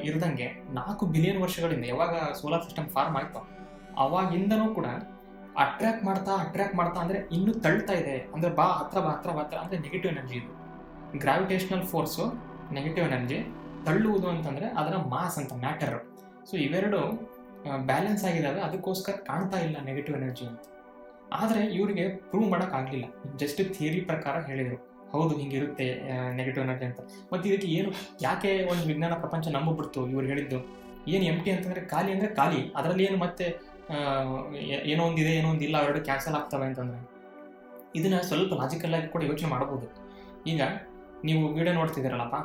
ಇರದಂಗೆ 4 ಬಿಲಿಯನ್ ವರ್ಷಗಳಿಂದ, ಯಾವಾಗ ಸೋಲಾರ್ ಸಿಸ್ಟಮ್ ಫಾರ್ಮ್ ಆಯಿತು ಅವಾಗಿಂದನೂ ಕೂಡ ಅಟ್ರಾಕ್ಟ್ ಮಾಡ್ತಾ ಅಂದರೆ ಇನ್ನೂ ತಳ್ತಾ ಇದೆ. ಅಂದರೆ ಹತ್ರ ಅಂದರೆ ನೆಗೆಟಿವ್ ಎನರ್ಜಿ ಇದು. ಗ್ರಾವಿಟೇಷನಲ್ ಫೋರ್ಸು ನೆಗೆಟಿವ್ ಎನರ್ಜಿ, ತಳ್ಳುವುದು ಅಂತಂದರೆ ಅದರ ಮಾಸ್ ಅಂತ, ಮ್ಯಾಟರ್. ಸೊ ಇವೆರಡು ಬ್ಯಾಲೆನ್ಸ್ ಆಗಿದ್ದಾವೆ, ಅದಕ್ಕೋಸ್ಕರ ಕಾಣ್ತಾ ಇಲ್ಲ ನೆಗೆಟಿವ್ ಎನರ್ಜಿ ಅಂತ. ಆದರೆ ಇವರಿಗೆ ಪ್ರೂವ್ ಮಾಡೋಕ್ಕಾಗಲಿಲ್ಲ, ಜಸ್ಟ್ ಥಿಯರಿ ಪ್ರಕಾರ ಹೇಳಿದರು, ಹೌದು ಹಿಂಗಿರುತ್ತೆ ನೆಗೆಟಿವ್ ಎನರ್ಜಿ ಅಂತ. ಮತ್ತು ಇದಕ್ಕೆ ಏನು, ಯಾಕೆ ಒಂದು ವಿಜ್ಞಾನ ಪ್ರಪಂಚ ನಂಬಿಬಿಡ್ತು ಇವ್ರು ಹೇಳಿದ್ದು, ಏನು ಎಂಟಿ ಅಂತಂದರೆ ಖಾಲಿ ಅಂದರೆ ಖಾಲಿ, ಅದರಲ್ಲಿ ಏನು ಮತ್ತೆ ಏನೋ ಒಂದಿದೆ ಏನೋ ಒಂದಿಲ್ಲ, ಅವೆರಡು ಕ್ಯಾನ್ಸಲ್ ಆಗ್ತವೆ ಅಂತಂದರೆ. ಇದನ್ನು ಸ್ವಲ್ಪ ಲಾಜಿಕಲ್ಲಾಗಿ ಕೂಡ ಯೋಚನೆ ಮಾಡ್ಬೋದು. ಈಗ ನೀವು ವಿಡಿಯೋ ನೋಡ್ತಿದ್ದೀರಲ್ಲಪ್ಪ,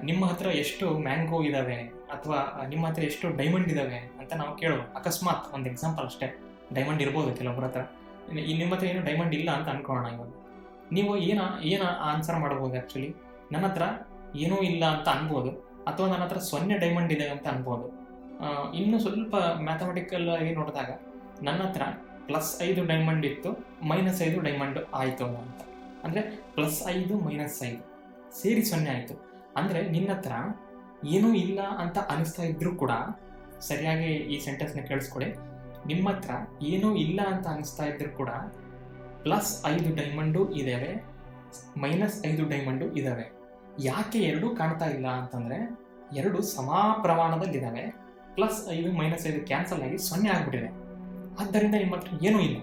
ನಿಮ್ಮ ಹತ್ರ ಎಷ್ಟು ಮ್ಯಾಂಗೋ ಇದ್ದಾವೆ ಅಥವಾ ನಿಮ್ಮ ಹತ್ರ ಎಷ್ಟು ಡೈಮಂಡ್ ಇದ್ದಾವೆ ಅಂತ ನಾವು ಕೇಳೋದು. ಅಕಸ್ಮಾತ್ ಒಂದು ಎಕ್ಸಾಂಪಲ್ ಅಷ್ಟೇ, ಡೈಮಂಡ್ ಇರ್ಬೋದು ಕೆಲವೊಬ್ಬರ ಹತ್ರ, ನಿಮ್ಮ ಹತ್ರ ಏನು ಡೈಮಂಡ್ ಇಲ್ಲ ಅಂತ ಅನ್ಕೊಳ್ಳೋಣ. ಇವಾಗ ನೀವು ಏನು ಆನ್ಸರ್ ಮಾಡ್ಬೋದು, ಆ್ಯಕ್ಚುಲಿ ನನ್ನ ಹತ್ರ ಏನೂ ಇಲ್ಲ ಅಂತ ಅನ್ಬೋದು, ಅಥವಾ ನನ್ನ ಹತ್ರ 0 ಡೈಮಂಡ್ ಇದೆ ಅಂತ ಅನ್ಬೋದು. ಇನ್ನೂ ಸ್ವಲ್ಪ ಮ್ಯಾಥಮೆಟಿಕಲ್ ಆಗಿ ನೋಡಿದಾಗ ನನ್ನ ಹತ್ರ +5 ಡೈಮಂಡ್ ಇತ್ತು, -5 ಡೈಮಂಡ್ ಆಯಿತು ಅಂತ. ಅಂದರೆ +5 -5 ಸೇರಿ 0 ಆಯಿತು. ಅಂದರೆ ನಿನ್ನ ಹತ್ರ ಏನೂ ಇಲ್ಲ ಅಂತ ಅನಿಸ್ತಾ ಇದ್ರೂ ಕೂಡ, ಸರಿಯಾಗಿ ಈ ಸೆಂಟೆನ್ಸ್ನ ಕೇಳಿಸ್ಕೊಡಿ, ನಿಮ್ಮ ಹತ್ರ ಏನೂ ಇಲ್ಲ ಅಂತ ಅನಿಸ್ತಾ ಇದ್ರೂ ಕೂಡ +5 ಡೈಮಂಡು ಇದ್ದಾವೆ, -5 ಡೈಮಂಡು ಇದ್ದಾವೆ. ಯಾಕೆ ಎರಡೂ ಕಾಣ್ತಾ ಇಲ್ಲ ಅಂತಂದರೆ ಎರಡು ಸಮ ಪ್ರಮಾಣದಲ್ಲಿದ್ದಾವೆ, +5 -5 ಕ್ಯಾನ್ಸಲ್ ಆಗಿ 0 ಆಗಿಬಿಟ್ಟಿದೆ. ಆದ್ದರಿಂದ ನಿಮ್ಮ ಹತ್ರ ಏನೂ ಇಲ್ಲ.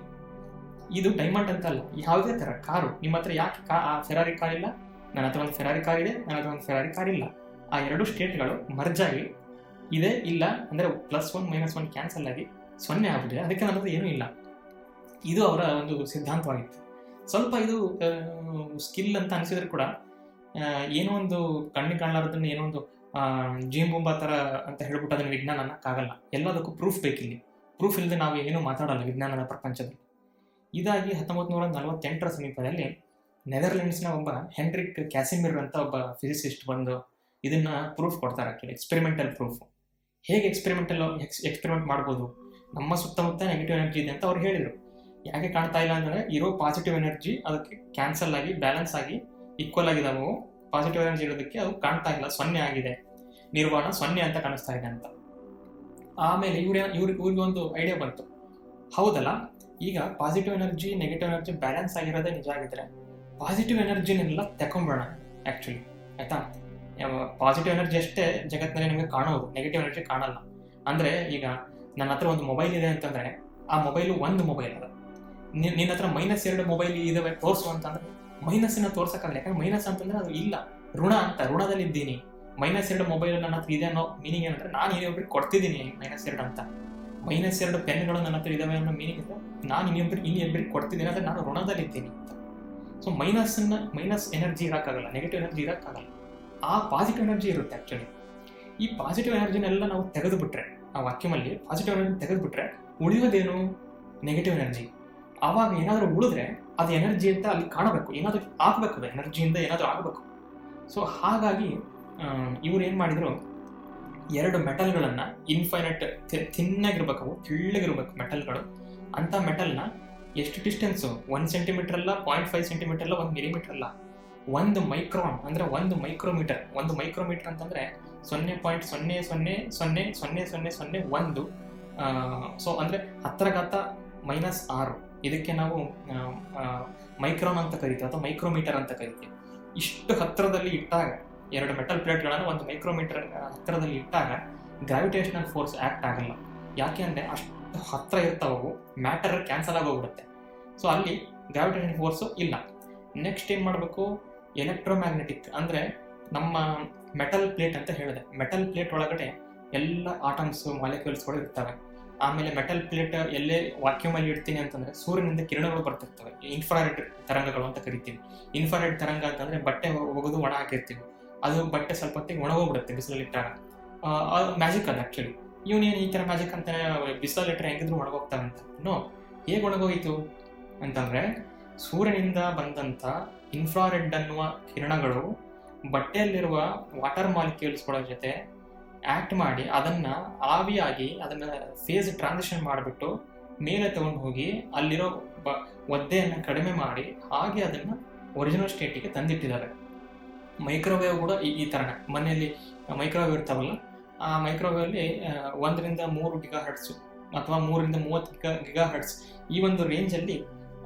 ಇದು ಡೈಮಂಡ್ ಅಂತಲ್ಲ, ಯಾವುದೇ ಥರ ಕಾರು, ನಿಮ್ಮ ಹತ್ರ ಯಾಕೆ ಫೆರಾರಿ ಕಾರ್ ಇಲ್ಲ, ನನ್ನ ಹತ್ರ ಒಂದು ಫೆರಾರಿ ಕಾರ್ ಇದೆ, ನನ್ನ ಹತ್ರ ಒಂದು ಫೆರಾರಿ ಕಾರ್ ಇಲ್ಲ. ಆ ಎರಡು ಸ್ಟೇಟ್ಗಳು ಮರ್ಜ್ ಆಗಿ ಇದೆ ಇಲ್ಲ ಅಂದರೆ +1 -1 ಕ್ಯಾನ್ಸಲ್ ಆಗಿ 0 ಆಗ್ಬಿಟ್ಟಿದೆ, ಅದಕ್ಕೆ ನನ್ನ ಹತ್ರ ಏನೂ ಇಲ್ಲ. ಇದು ಅವರ ಒಂದು ಸಿದ್ಧಾಂತವಾಗಿತ್ತು. ಸ್ವಲ್ಪ ಇದು ಸ್ಕಿಲ್ ಅಂತ ಅನಿಸಿದ್ರು ಕೂಡ, ಏನೋ ಒಂದು ಕಣ್ಣಿಗೆ ಕಾಣಲಾರದನ್ನು ಏನೋ ಒಂದು ಜೀಮ್ ಬೂಂಬಾ ಥರ ಅಂತ ಹೇಳ್ಬಿಟ್ಟು ಅದನ್ನು ವಿಜ್ಞಾನ ಅನ್ನೋಕ್ಕಾಗಲ್ಲ. ಎಲ್ಲದಕ್ಕೂ ಪ್ರೂಫ್ ಬೇಕಿಲ್ಲಿ. ಪ್ರೂಫ್ ಇಲ್ಲದೆ ನಾವು ಏನೂ ಮಾತಾಡಲ್ಲ ವಿಜ್ಞಾನದ ಪ್ರಪಂಚದಲ್ಲಿ. ಇದಾಗಿ 1948ರ ಸಮೀಪದಲ್ಲಿ ನೆದರ್ಲೆಂಡ್ಸ್ನ ಒಬ್ಬ ಹೆನ್ರಿಕ್ ಕ್ಯಾಸಿಮಿರ್ ಅಂತ ಒಬ್ಬ ಫಿಸಿಸಿಸ್ಟ್ ಬಂದು ಇದನ್ನ ಪ್ರೂಫ್ ಕೊಡ್ತಾರೆ. Actually experimental proof. ಹೇಗೆ ಎಕ್ಸ್ಪೆರಿಮೆಂಟ್ ಮಾಡ್ಬೋದು, ನಮ್ಮ ಸುತ್ತಮುತ್ತ ನೆಗೆಟಿವ್ ಎನರ್ಜಿ ಇದೆ ಅಂತ ಅವ್ರು ಹೇಳಿದರು. ಯಾಕೆ ಕಾಣ್ತಾ ಇಲ್ಲ ಅಂದರೆ ಇರೋ ಪಾಸಿಟಿವ್ ಎನರ್ಜಿ ಅದಕ್ಕೆ ಕ್ಯಾನ್ಸಲ್ ಆಗಿ ಬ್ಯಾಲೆನ್ಸ್ ಆಗಿ ಈಕ್ವಲ್ ಆಗಿದಾವೆ. ಪಾಸಿಟಿವ್ ಎನರ್ಜಿ ಇರೋದಕ್ಕೆ ಅದು ಕಾಣ್ತಾ ಇಲ್ಲ, 0 ಆಗಿದೆ, ನಿರ್ವಾಣ 0 ಅಂತ ಕಾಣಿಸ್ತಾ ಇದೆ ಅಂತ. ಆಮೇಲೆ ಇವ್ರಿಗೆ ಒಂದು ಐಡಿಯಾ ಬಂತು, ಹೌದಲ್ಲ, ಈಗ positive energy negative energy balance ಆಗಿರೋದೇ ನಿಜ ಆಗಿದ್ರೆ ಪಾಸಿಟಿವ್ ಎನರ್ಜಿನೆಲ್ಲ ತಗೊಂಬೇಡ ಆ್ಯಕ್ಚುಲಿ, ಆಯಿತಾ. ಪಾಸಿಟಿವ್ ಎನರ್ಜಿ ಅಷ್ಟೇ ಜಗತ್ತಿನಲ್ಲಿ ನಿಮಗೆ ಕಾಣೋದು, ನೆಗೆಟಿವ್ ಎನರ್ಜಿ ಕಾಣಲ್ಲ. ಅಂದರೆ ಈಗ ನನ್ನ ಹತ್ರ ಒಂದು ಮೊಬೈಲ್ ಇದೆ ಅಂತಂದರೆ ಆ ಮೊಬೈಲು ಒಂದು ಮೊಬೈಲ್ ಅದ. ನಿನ್ನ ಹತ್ರ -2 ಮೊಬೈಲ್ ಇದಾವೆ ತೋರಿಸು ಅಂತಂದ್ರೆ ಮೈನಸ್ಸನ್ನ ತೋರ್ಸಕ್ಕಾಗಲ್ಲ. ಯಾಕಂದ್ರೆ ಮೈನಸ್ ಅಂತಂದ್ರೆ ಅದು ಇಲ್ಲ, ಋಣ ಅಂತ, ಋಣದಲ್ಲಿ ಇದ್ದೀನಿ. -2 ಮೊಬೈಲ್ ನನ್ನ ಹತ್ರ ಇದೆ ಅನ್ನೋ ಮೀನಿಂಗ್ ಏನಂದ್ರೆ ನಾನು ಇನ್ನೊಬ್ರಿಗೆ ಕೊಡ್ತಿದ್ದೀನಿ -2 ಅಂತ. -2 ಪೆನ್ಗಳು ನನ್ನ ಹತ್ರ ಇದಾವೆ ಅನ್ನೋ ಮೀನಿಂಗ್ ಇದೆ, ನಾನು ಇನ್ನೊಬ್ರಿಗೆ ಕೊಡ್ತಿದ್ದೀನಿ ಅಂದರೆ ನಾನು ಋಣದಲ್ಲಿ ಇದ್ದೀನಿ ಅಂತ. ಸೊ ಮೈನಸ್ ಎನರ್ಜಿ ಇರೋಕ್ಕಾಗಲ್ಲ, ನೆಗೆಟಿವ್ ಎನರ್ಜಿ ಇರೋಕ್ಕಾಗಲ್ಲ. ಆ ಪಾಸಿಟಿವ್ ಎನರ್ಜಿ ಇರುತ್ತೆ ಆ್ಯಕ್ಚುಲಿ. ಈ ಪಾಸಿಟಿವ್ ಎನರ್ಜಿನೆಲ್ಲ ನಾವು ತೆಗೆದುಬಿಟ್ರೆ, ಆ ವಾಕ್ಯೂಮಲ್ಲಿ ಪಾಸಿಟಿವ್ ಎನರ್ಜಿ ತೆಗೆದುಬಿಟ್ರೆ ಉಳಿಯೋದೇನು, ನೆಗೆಟಿವ್ ಎನರ್ಜಿ. ಆವಾಗ ಏನಾದರೂ ಉಳಿದ್ರೆ ಅದು ಎನರ್ಜಿ ಅಂತ ಅಲ್ಲಿ ಕಾಣಬೇಕು, ಏನಾದರೂ ಆಗಬೇಕು, ಅದು ಎನರ್ಜಿಯಿಂದ ಏನಾದರೂ ಆಗಬೇಕು. ಸೊ ಹಾಗಾಗಿ ಇವ್ರು ಏನು ಮಾಡಿದರು, 2 ಮೆಟಲ್ಗಳನ್ನು ಇನ್ಫೈನೈಟ್ ಥಿನ್ನಾಗಿರ್ಬೇಕು, ಅವು ತೆಳ್ಳಗಿರ್ಬೇಕು ಮೆಟಲ್ಗಳು. ಅಂಥ ಮೆಟಲ್ನ ಎಷ್ಟು ಡಿಸ್ಟೆನ್ಸು, 1 ಸೆಂಟಿಮೀಟರ್ ಅಲ್ಲ, 0.5 ಸೆಂಟಿಮೀಟರ್ ಅಲ್ಲ, 1 ಮಿಲಿಮೀಟರ್ ಅಲ್ಲ, 1 ಮೈಕ್ರಾನ್ ಅಂದರೆ 1 ಮೈಕ್ರೋಮೀಟರ್. 1 ಮೈಕ್ರೋಮೀಟರ್ ಅಂತಂದರೆ 0.0000001. ಸೊ ಅಂದರೆ 10⁻⁻⁶. ಇದಕ್ಕೆ ನಾವು ಮೈಕ್ರಾನ್ ಅಂತ ಕರಿತೀವಿ ಅಥವಾ ಮೈಕ್ರೋಮೀಟರ್ ಅಂತ ಕರಿತೀವಿ. ಇಷ್ಟು ಹತ್ತಿರದಲ್ಲಿ ಇಟ್ಟಾಗ 2 ಮೆಟಲ್ ಪ್ಲೇಟ್ಗಳನ್ನು 1 ಮೈಕ್ರೋಮೀಟರ್ ಹತ್ತಿರದಲ್ಲಿ ಇಟ್ಟಾಗ ಗ್ರಾವಿಟೇಷನಲ್ ಫೋರ್ಸ್ ಆ್ಯಕ್ಟ್ ಆಗಲ್ಲ. ಯಾಕೆ ಅಂದರೆ ಅಷ್ಟು ಹತ್ತಿರ ಇರ್ತಾವು, ಮ್ಯಾಟರ್ ಕ್ಯಾನ್ಸಲ್ ಆಗೋಗ್ಬಿಡುತ್ತೆ. ಸೊ ಅಲ್ಲಿ ಗ್ರಾವಿಟೇಷನ್ ಫೋರ್ಸು ಇಲ್ಲ. ನೆಕ್ಸ್ಟ್ ಏನು ಮಾಡಬೇಕು, ಎಲೆಕ್ಟ್ರೋಮ್ಯಾಗ್ನೆಟಿಕ್ ಅಂದರೆ ನಮ್ಮ ಮೆಟಲ್ ಪ್ಲೇಟ್ ಅಂತ ಹೇಳಿದೆ. ಮೆಟಲ್ ಪ್ಲೇಟ್ ಒಳಗಡೆ ಎಲ್ಲ ಆಟಮ್ಸು ಮಾಲಿಕ್ಯೂಲ್ಸ್ಗಳು ಇರ್ತವೆ. ಆಮೇಲೆ ಮೆಟಲ್ ಪ್ಲೇಟ್ ಎಲ್ಲೇ ವಾಕ್ಯೂಮಲ್ಲಿ ಇಡ್ತೀನಿ ಅಂತಂದರೆ ಸೂರ್ಯನಿಂದ ಕಿರಣಗಳು ಬರ್ತಿರ್ತವೆ, ಇನ್ಫ್ರಾರೆಡ್ ತರಂಗಗಳು ಅಂತ ಕರಿತೀವಿ. ಇನ್ಫ್ರಾರೆಡ್ ತರಂಗ ಅಂತಂದರೆ ಬಟ್ಟೆ ಒಗೆದು ಒಣ ಹಾಕಿರ್ತೀವಿ, ಅದು ಬಟ್ಟೆ ಸ್ವಲ್ಪ ಹೊತ್ತಿಗೆ ಒಣಗೋಗ್ಬಿಡುತ್ತೆ ಬಿಸಿಲಲ್ಲಿಟ್ಟಾಗ. ಅದು ಮ್ಯಾಜಿಕ್ ಅದು ಆ್ಯಕ್ಚುಲಿ. ಇವನೇನು ಈ ಥರ ಮ್ಯಾಜಿಕ್ ಅಂತ ಬಿಸಿಲಲ್ಲಿಟ್ಟರೆ ಹೆಂಗಿದ್ರು ಒಣಗೋಗ್ತಾವೆ ಅಂತ. ಹೇಗೆ ಒಣಗೋಯಿತು ಅಂತಂದರೆ ಸೂರ್ಯನಿಂದ ಬಂದಂಥ ಇನ್ಫ್ರಾರೆಡ್ ಅನ್ನುವ ಕಿರಣಗಳು ಬಟ್ಟೆಯಲ್ಲಿರುವ ವಾಟರ್ ಮಾಲಿಕ್ಯೂಲ್ಸ್ಗಳ ಜೊತೆ ಆ್ಯಕ್ಟ್ ಮಾಡಿ ಅದನ್ನು ಆವಿಯಾಗಿ ಅದನ್ನು ಫೇಸ್ ಟ್ರಾನ್ಸಿಷನ್ ಮಾಡಿಬಿಟ್ಟು ಮೇಲೆ ತಗೊಂಡು ಹೋಗಿ ಅಲ್ಲಿರೋ ಒದ್ದೆಯನ್ನು ಕಡಿಮೆ ಮಾಡಿ ಹಾಗೆ ಅದನ್ನು ಒರಿಜಿನಲ್ ಸ್ಟೇಟಿಗೆ ತಂದಿಟ್ಟಿದ್ದಾರೆ. ಮೈಕ್ರೋವೇವ್ ಕೂಡ ಈ ಥರನೇ. ಮನೆಯಲ್ಲಿ ಮೈಕ್ರೋವೇವ್ ಇರ್ತಾವಲ್ಲ, ಆ ಮೈಕ್ರೋವೇವಲ್ಲಿ 1 ರಿಂದ 3 GHz ಅಥವಾ 3 ರಿಂದ 30 GHz ಈ ಒಂದು ರೇಂಜಲ್ಲಿ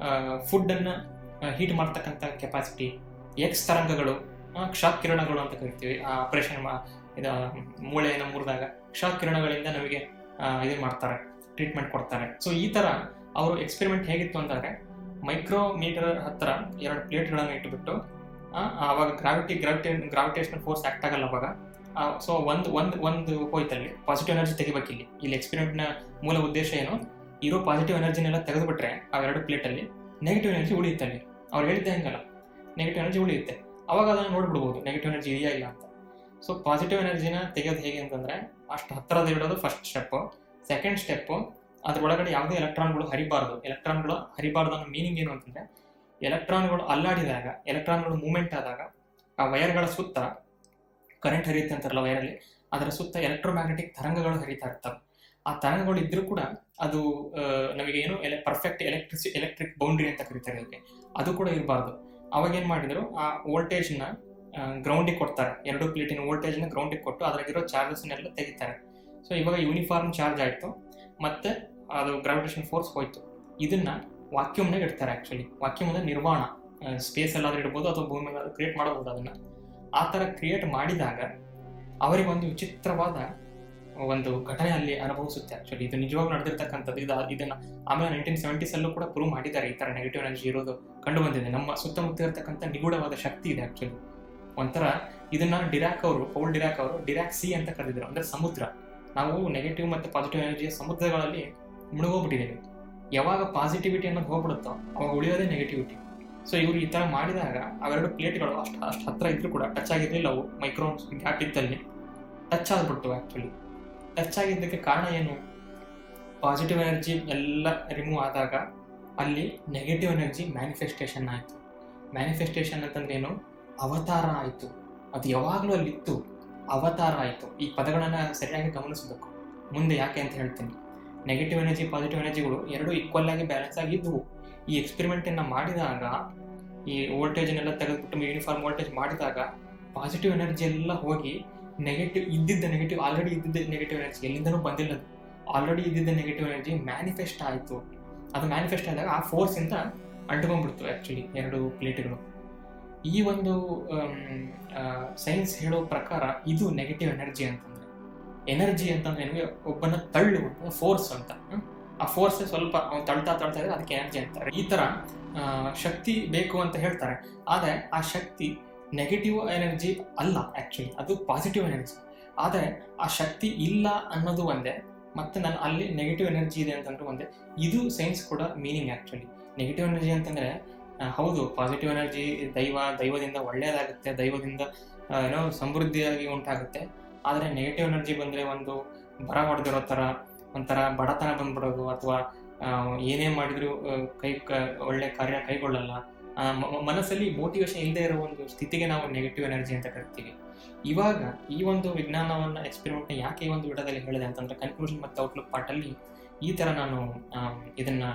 ಫುಡ್ಡನ್ನು ಹೀಟ್ ಮಾಡ್ತಕ್ಕಂಥ ಕೆಪಾಸಿಟಿ. ಎಕ್ಸ್ ತರಂಗಗಳು, ಕ್ಷಾಕ್ ಕಿರಣಗಳು ಅಂತ ಕರಿತೀವಿ. ಆಪರೇಷನ್ ಇದು ಮೂಳೆಯನ್ನು ಮುರಿದಾಗ ಕ್ಷಾಕ್ ಕಿರಣಗಳಿಂದ ನಮಗೆ ಇದು ಮಾಡ್ತಾರೆ, ಟ್ರೀಟ್ಮೆಂಟ್ ಕೊಡ್ತಾರೆ. ಸೊ ಈ ಥರ ಅವರು ಎಕ್ಸ್ಪೆರಿಮೆಂಟ್ ಹೇಗಿತ್ತು ಅಂದರೆ ಮೈಕ್ರೋಮೀಟರ್ ಹತ್ತಿರ 2 ಪ್ಲೇಟ್ಗಳನ್ನು ಇಟ್ಟುಬಿಟ್ಟು ಆವಾಗ ಗ್ರಾವಿಟೇಷನಲ್ ಫೋರ್ಸ್ ಆ್ಯಕ್ಟ್ ಆಗಲ್ಲ ಅವಾಗ. ಸೊ ಒಂದು ಹೋಯ್ತಲ್ಲಿ ಪಾಸಿಟಿವ್ ಎನರ್ಜಿ ತೆಗಿಬೇಕಿಲ್ಲಿ. ಇಲ್ಲಿ ಎಕ್ಸ್ಪೆರಿಮೆಂಟ್ನ ಮೂಲ ಉದ್ದೇಶ ಏನು, ಇರೋ ಪಾಸಿಟಿವ್ ಎನರ್ಜಿನೆಲ್ಲ ತೆಗೆದುಬಿಟ್ರೆ ಆ 2 ಪ್ಲೇಟಲ್ಲಿ ನೆಗೆಟಿವ್ ಎನರ್ಜಿ ಉಳಿಯುತ್ತಲ್ಲಿ. ಅವ್ರು ಹೇಳಿದ್ದೆ ಹಂಗಲ್ಲ, ನೆಗೆಟಿವ್ ಎನರ್ಜಿ ಉಳಿಯುತ್ತೆ. ಅವಾಗ ಅದನ್ನು ನೋಡ್ಬಿಡ್ಬೋದು ನೆಗೆಟಿವ್ ಎನರ್ಜಿ ಇದೆಯಾ ಇಲ್ಲ ಅಂತ. ಸೊ ಪಾಸಿಟಿವ್ ಎನರ್ಜಿನ ತೆಗೆಯೋದು ಹೇಗೆ ಅಂತಂದರೆ ಅಷ್ಟು ಹತ್ತಿರದ ಇಡೋದು ಫಸ್ಟ್ ಸ್ಟೆಪ್ಪು. ಸೆಕೆಂಡ್ ಸ್ಟೆಪ್ಪು, ಅದರೊಳಗಡೆ ಯಾವುದೇ ಎಲೆಕ್ಟ್ರಾನ್ಗಳು ಹರಿಬಾರ್ದು ಅನ್ನೋ ಮೀನಿಂಗ್ ಏನು ಅಂತಂದರೆ ಎಲೆಕ್ಟ್ರಾನ್ಗಳು ಅಲ್ಲಾಡಿದಾಗ, ಎಲೆಕ್ಟ್ರಾನ್ಗಳು ಮೂವ್ಮೆಂಟ್ ಆದಾಗ ಆ ವೈರ್ಗಳ ಸುತ್ತ ಕರೆಂಟ್ ಹರಿಯುತ್ತೆ ಅಂತಾರಲ್ಲ ವೈರಲ್ಲಿ, ಅದರ ಸುತ್ತ ಎಲೆಕ್ಟ್ರೋಮ್ಯಾಗ್ನೆಟಿಕ್ ತರಂಗಗಳು ಹರಿತಾ ಇರ್ತವೆ. ಆ ತರಂಗಗಳು ಇದ್ರೂ ಕೂಡ ಅದು ನಮಗೆ ಏನು ಪರ್ಫೆಕ್ಟ್ ಎಲೆಕ್ಟ್ರಿಕ್ ಬೌಂಡ್ರಿ ಅಂತ ಕರೀತಾರೆ ಅದಕ್ಕೆ, ಅದು ಕೂಡ ಇರಬಾರ್ದು. ಅವಾಗ ಏನು ಮಾಡಿದರು, ಆ ವೋಲ್ಟೇಜ್ನ ಗ್ರೌಂಡಿಗೆ ಕೊಡ್ತಾರೆ. 2 ಪ್ಲೇಟಿನ ವೋಲ್ಟೇಜ್ನ ಗ್ರೌಂಡಿಗೆ ಕೊಟ್ಟು ಅದರಾಗಿರೋ ಚಾರ್ಜಸ್ನೆಲ್ಲ ತೆಗಿತಾರೆ. ಸೊ ಇವಾಗ ಯೂನಿಫಾರ್ಮ್ ಚಾರ್ಜ್ ಆಯಿತು, ಮತ್ತು ಅದು ಗ್ರಾವಿಟೇಷನ್ ಫೋರ್ಸ್ ಹೋಯಿತು. ಇದನ್ನು ವಾಕ್ಯೂಮ್ನಾಗ ಇಡ್ತಾರೆ. ಆ್ಯಕ್ಚುಲಿ ವಾಕ್ಯೂಮ್ ಅಂದರೆ ನಿರ್ವಾಣ, ಸ್ಪೇಸ್ ಎಲ್ಲಾದರೂ ಇಡ್ಬೋದು ಅಥವಾ ಭೂಮಿ ಮೇಲೆ ಕ್ರಿಯೇಟ್ ಮಾಡಬಹುದು. ಅದನ್ನು ಆ ಥರ ಕ್ರಿಯೇಟ್ ಮಾಡಿದಾಗ ಅವರಿಗೆ ಒಂದು ವಿಚಿತ್ರವಾದ ಒಂದು ಘಟನೆ ಅಲ್ಲಿ ಅನುಭವಿಸುತ್ತೆ. ಆ್ಯಕ್ಚುಲಿ ಇದು ನಿಜವಾಗ್ಲೂ ನಡೆದಿರ್ತಕ್ಕಂಥದ್ದು. ಇದನ್ನು ಆಮೇಲೆ 1970s ಕೂಡ ಪ್ರೂವ್ ಮಾಡಿದ್ದಾರೆ. ಈ ಥರ ನೆಗೆಟಿವ್ ಎನರ್ಜಿ ಇರೋದು ಕಂಡು ಬಂದಿದೆ. ನಮ್ಮ ಸುತ್ತಮುತ್ತ ಇರತಕ್ಕಂಥ ನಿಗೂಢವಾದ ಶಕ್ತಿ ಇದೆ ಆ್ಯಕ್ಚುಲಿ. ಒಂಥರ ಇದನ್ನು ಪೌಲ್ ಡಿರಾಕ್ ಅವರು ಡಿರಾಕ್ ಸಿ ಅಂತ ಕರೆದಿದ್ರು, ಅಂದರೆ ಸಮುದ್ರ. ನಾವು ನೆಗೆಟಿವ್ ಮತ್ತು ಪಾಸಿಟಿವ್ ಎನರ್ಜಿಯ ಸಮುದ್ರಗಳಲ್ಲಿ ಮುಳುಗೋಗ್ಬಿಟ್ಟಿದ್ದೀವಿ. ಯಾವಾಗ ಪಾಸಿಟಿವಿಟಿ ಅನ್ನೋದು ಹೋಗ್ಬಿಡುತ್ತೋ ಅವಾಗ ಉಳಿಯೋದೇ ನೆಗೆಟಿವಿಟಿ. ಸೊ ಇವರು ಈ ಥರ ಮಾಡಿದಾಗ ಅವೆರಡು ಪ್ಲೇಟ್ಗಳು ಅಷ್ಟು ಹತ್ತಿರ ಇದ್ರೂ ಕೂಡ ಟಚ್ ಆಗಿರಲಿಲ್ಲ. ಅವು ಮೈಕ್ರೋನ್ ಗ್ಯಾಪ್ ಇದ್ದಲ್ಲಿ ಟಚ್ ಆಗ್ಬಿಟ್ಟು. ಆ್ಯಕ್ಚುಲಿ ಟಚ್ ಆಗಿದ್ದಕ್ಕೆ ಕಾರಣ ಏನು? ಪಾಸಿಟಿವ್ ಎನರ್ಜಿ ಎಲ್ಲ ರಿಮೂವ್ ಆದಾಗ ಅಲ್ಲಿ ನೆಗೆಟಿವ್ ಎನರ್ಜಿ ಮ್ಯಾನಿಫೆಸ್ಟೇಷನ್ ಆಯಿತು. ಮ್ಯಾನಿಫೆಸ್ಟೇಷನ್ ಅಂತಂದ್ರೆ ಏನು? ಅವತಾರ ಆಯಿತು. ಅದು ಯಾವಾಗಲೂ ಅಲ್ಲಿತ್ತು, ಅವತಾರ ಆಯಿತು. ಈ ಪದಗಳನ್ನು ಸರಿಯಾಗಿ ಗಮನಿಸಬೇಕು. ಮುಂದೆ ಯಾಕೆ ಅಂತ ಹೇಳ್ತೀನಿ. ನೆಗೆಟಿವ್ ಎನರ್ಜಿ ಪಾಸಿಟಿವ್ ಎನರ್ಜಿಗಳು ಎರಡೂ ಈಕ್ವಲ್ ಆಗಿ ಬ್ಯಾಲೆನ್ಸ್ ಆಗಿದ್ದವು. ಈ ಎಕ್ಸ್ಪೆರಿಮೆಂಟನ್ನು ಮಾಡಿದಾಗ, ಈ ವೋಲ್ಟೇಜನ್ನೆಲ್ಲ ತೆಗೆದುಬಿಟ್ಟು ಯೂನಿಫಾರ್ಮ್ ವೋಲ್ಟೇಜ್ ಮಾಡಿದಾಗ ಪಾಸಿಟಿವ್ ಎನರ್ಜಿ ಎಲ್ಲ ಹೋಗಿ ಆಲ್ರೆಡಿ ಇದ್ದಿದ್ದ ನೆಗೆಟಿವ್ ಎನರ್ಜಿ ಎಲ್ಲಿಂದನೂ ಬಂದಿಲ್ಲ, ಆಲ್ರೆಡಿ ಇದ್ದಿದ್ದ ನೆಗೆಟಿವ್ ಎನರ್ಜಿ ಮ್ಯಾನಿಫೆಸ್ಟ್ ಆಯಿತು. ಅದು ಮ್ಯಾನಿಫೆಸ್ಟ್ ಆದಾಗ ಆ ಫೋರ್ಸಿಂದ ಅಂಟ್ಕೊಂಡ್ಬಿಡ್ತು ಆ್ಯಕ್ಚುಲಿ ಎರಡು ಪ್ಲೇಟ್ಗಳು. ಈ ಒಂದು ಸೈನ್ಸ್ ಹೇಳೋ ಪ್ರಕಾರ ಇದು ನೆಗೆಟಿವ್ ಎನರ್ಜಿ ಅಂತಂದ್ರೆ. ಎನರ್ಜಿ ಅಂತಂದ್ರೆ ನಿಮಗೆ ಒಬ್ಬನ ತಳ್ಳು ಫೋರ್ಸ್ ಅಂತ. ಆ ಫೋರ್ಸ್ ಸ್ವಲ್ಪ ತಳ್ತಾ ಇದ್ರೆ ಅದಕ್ಕೆ ಎನರ್ಜಿ ಅಂತಾರೆ. ಈ ಥರ ಶಕ್ತಿ ಬೇಕು ಅಂತ ಹೇಳ್ತಾರೆ. ಆದರೆ ಆ ಶಕ್ತಿ ನೆಗೆಟಿವ್ ಎನರ್ಜಿ ಅಲ್ಲ, ಆ್ಯಕ್ಚುಲಿ ಅದು ಪಾಸಿಟಿವ್ ಎನರ್ಜಿ. ಆದರೆ ಆ ಶಕ್ತಿ ಇಲ್ಲ ಅನ್ನೋದು ಒಂದೇ, ಮತ್ತು ನಾನು ಅಲ್ಲಿ ನೆಗೆಟಿವ್ ಎನರ್ಜಿ ಇದೆ ಅಂತಂದ್ರೆ ಒಂದೇ. ಇದು ಸೈನ್ಸ್ ಕೂಡ ಮೀನಿಂಗ್ ಆ್ಯಕ್ಚುಲಿ. ನೆಗೆಟಿವ್ ಎನರ್ಜಿ ಅಂತಂದರೆ ಹೌದು, ಪಾಸಿಟಿವ್ ಎನರ್ಜಿ ದೈವದಿಂದ ಒಳ್ಳೆಯದಾಗುತ್ತೆ, ದೈವದಿಂದ ಸಮೃದ್ಧಿಯಾಗಿ ಉಂಟಾಗುತ್ತೆ. ಆದರೆ ನೆಗೆಟಿವ್ ಎನರ್ಜಿ ಬಂದರೆ ಒಂದು ಬರ ಹೊಡೆದಿರೋ ಥರ, ಒಂಥರ ಬಡತನ ಬಂದ್ಬಿಡೋದು, ಅಥವಾ ಏನೇ ಮಾಡಿದರೂ ಒಳ್ಳೆ ಕಾರ್ಯ ಕೈಗೊಳ್ಳಲ್ಲ, ಮನಸ್ಸಲ್ಲಿ ಮೋಟಿವೇಶನ್ ಇಲ್ಲದೆ ಇರೋ ಒಂದು ಸ್ಥಿತಿಗೆ ನಾವು ನೆಗೆಟಿವ್ ಎನರ್ಜಿ ಅಂತ ಕರಿತೀವಿ. ಇವಾಗ ಈ ಒಂದು ವಿಜ್ಞಾನವನ್ನು ಎಕ್ಸ್ಪೆರಿಮೆಂಟ್ನ ಯಾಕೆ ಈ ಒಂದು ವಿಡಿಯೋದಲ್ಲಿ ಹೇಳಿದೆ ಅಂತಂದರೆ, ಕನ್ಕ್ಲೂಷನ್ ಮತ್ತು ಔಟ್ಲುಕ್ ಪಾರ್ಟಲ್ಲಿ ಈ ಥರ ನಾನು ಇದನ್ನು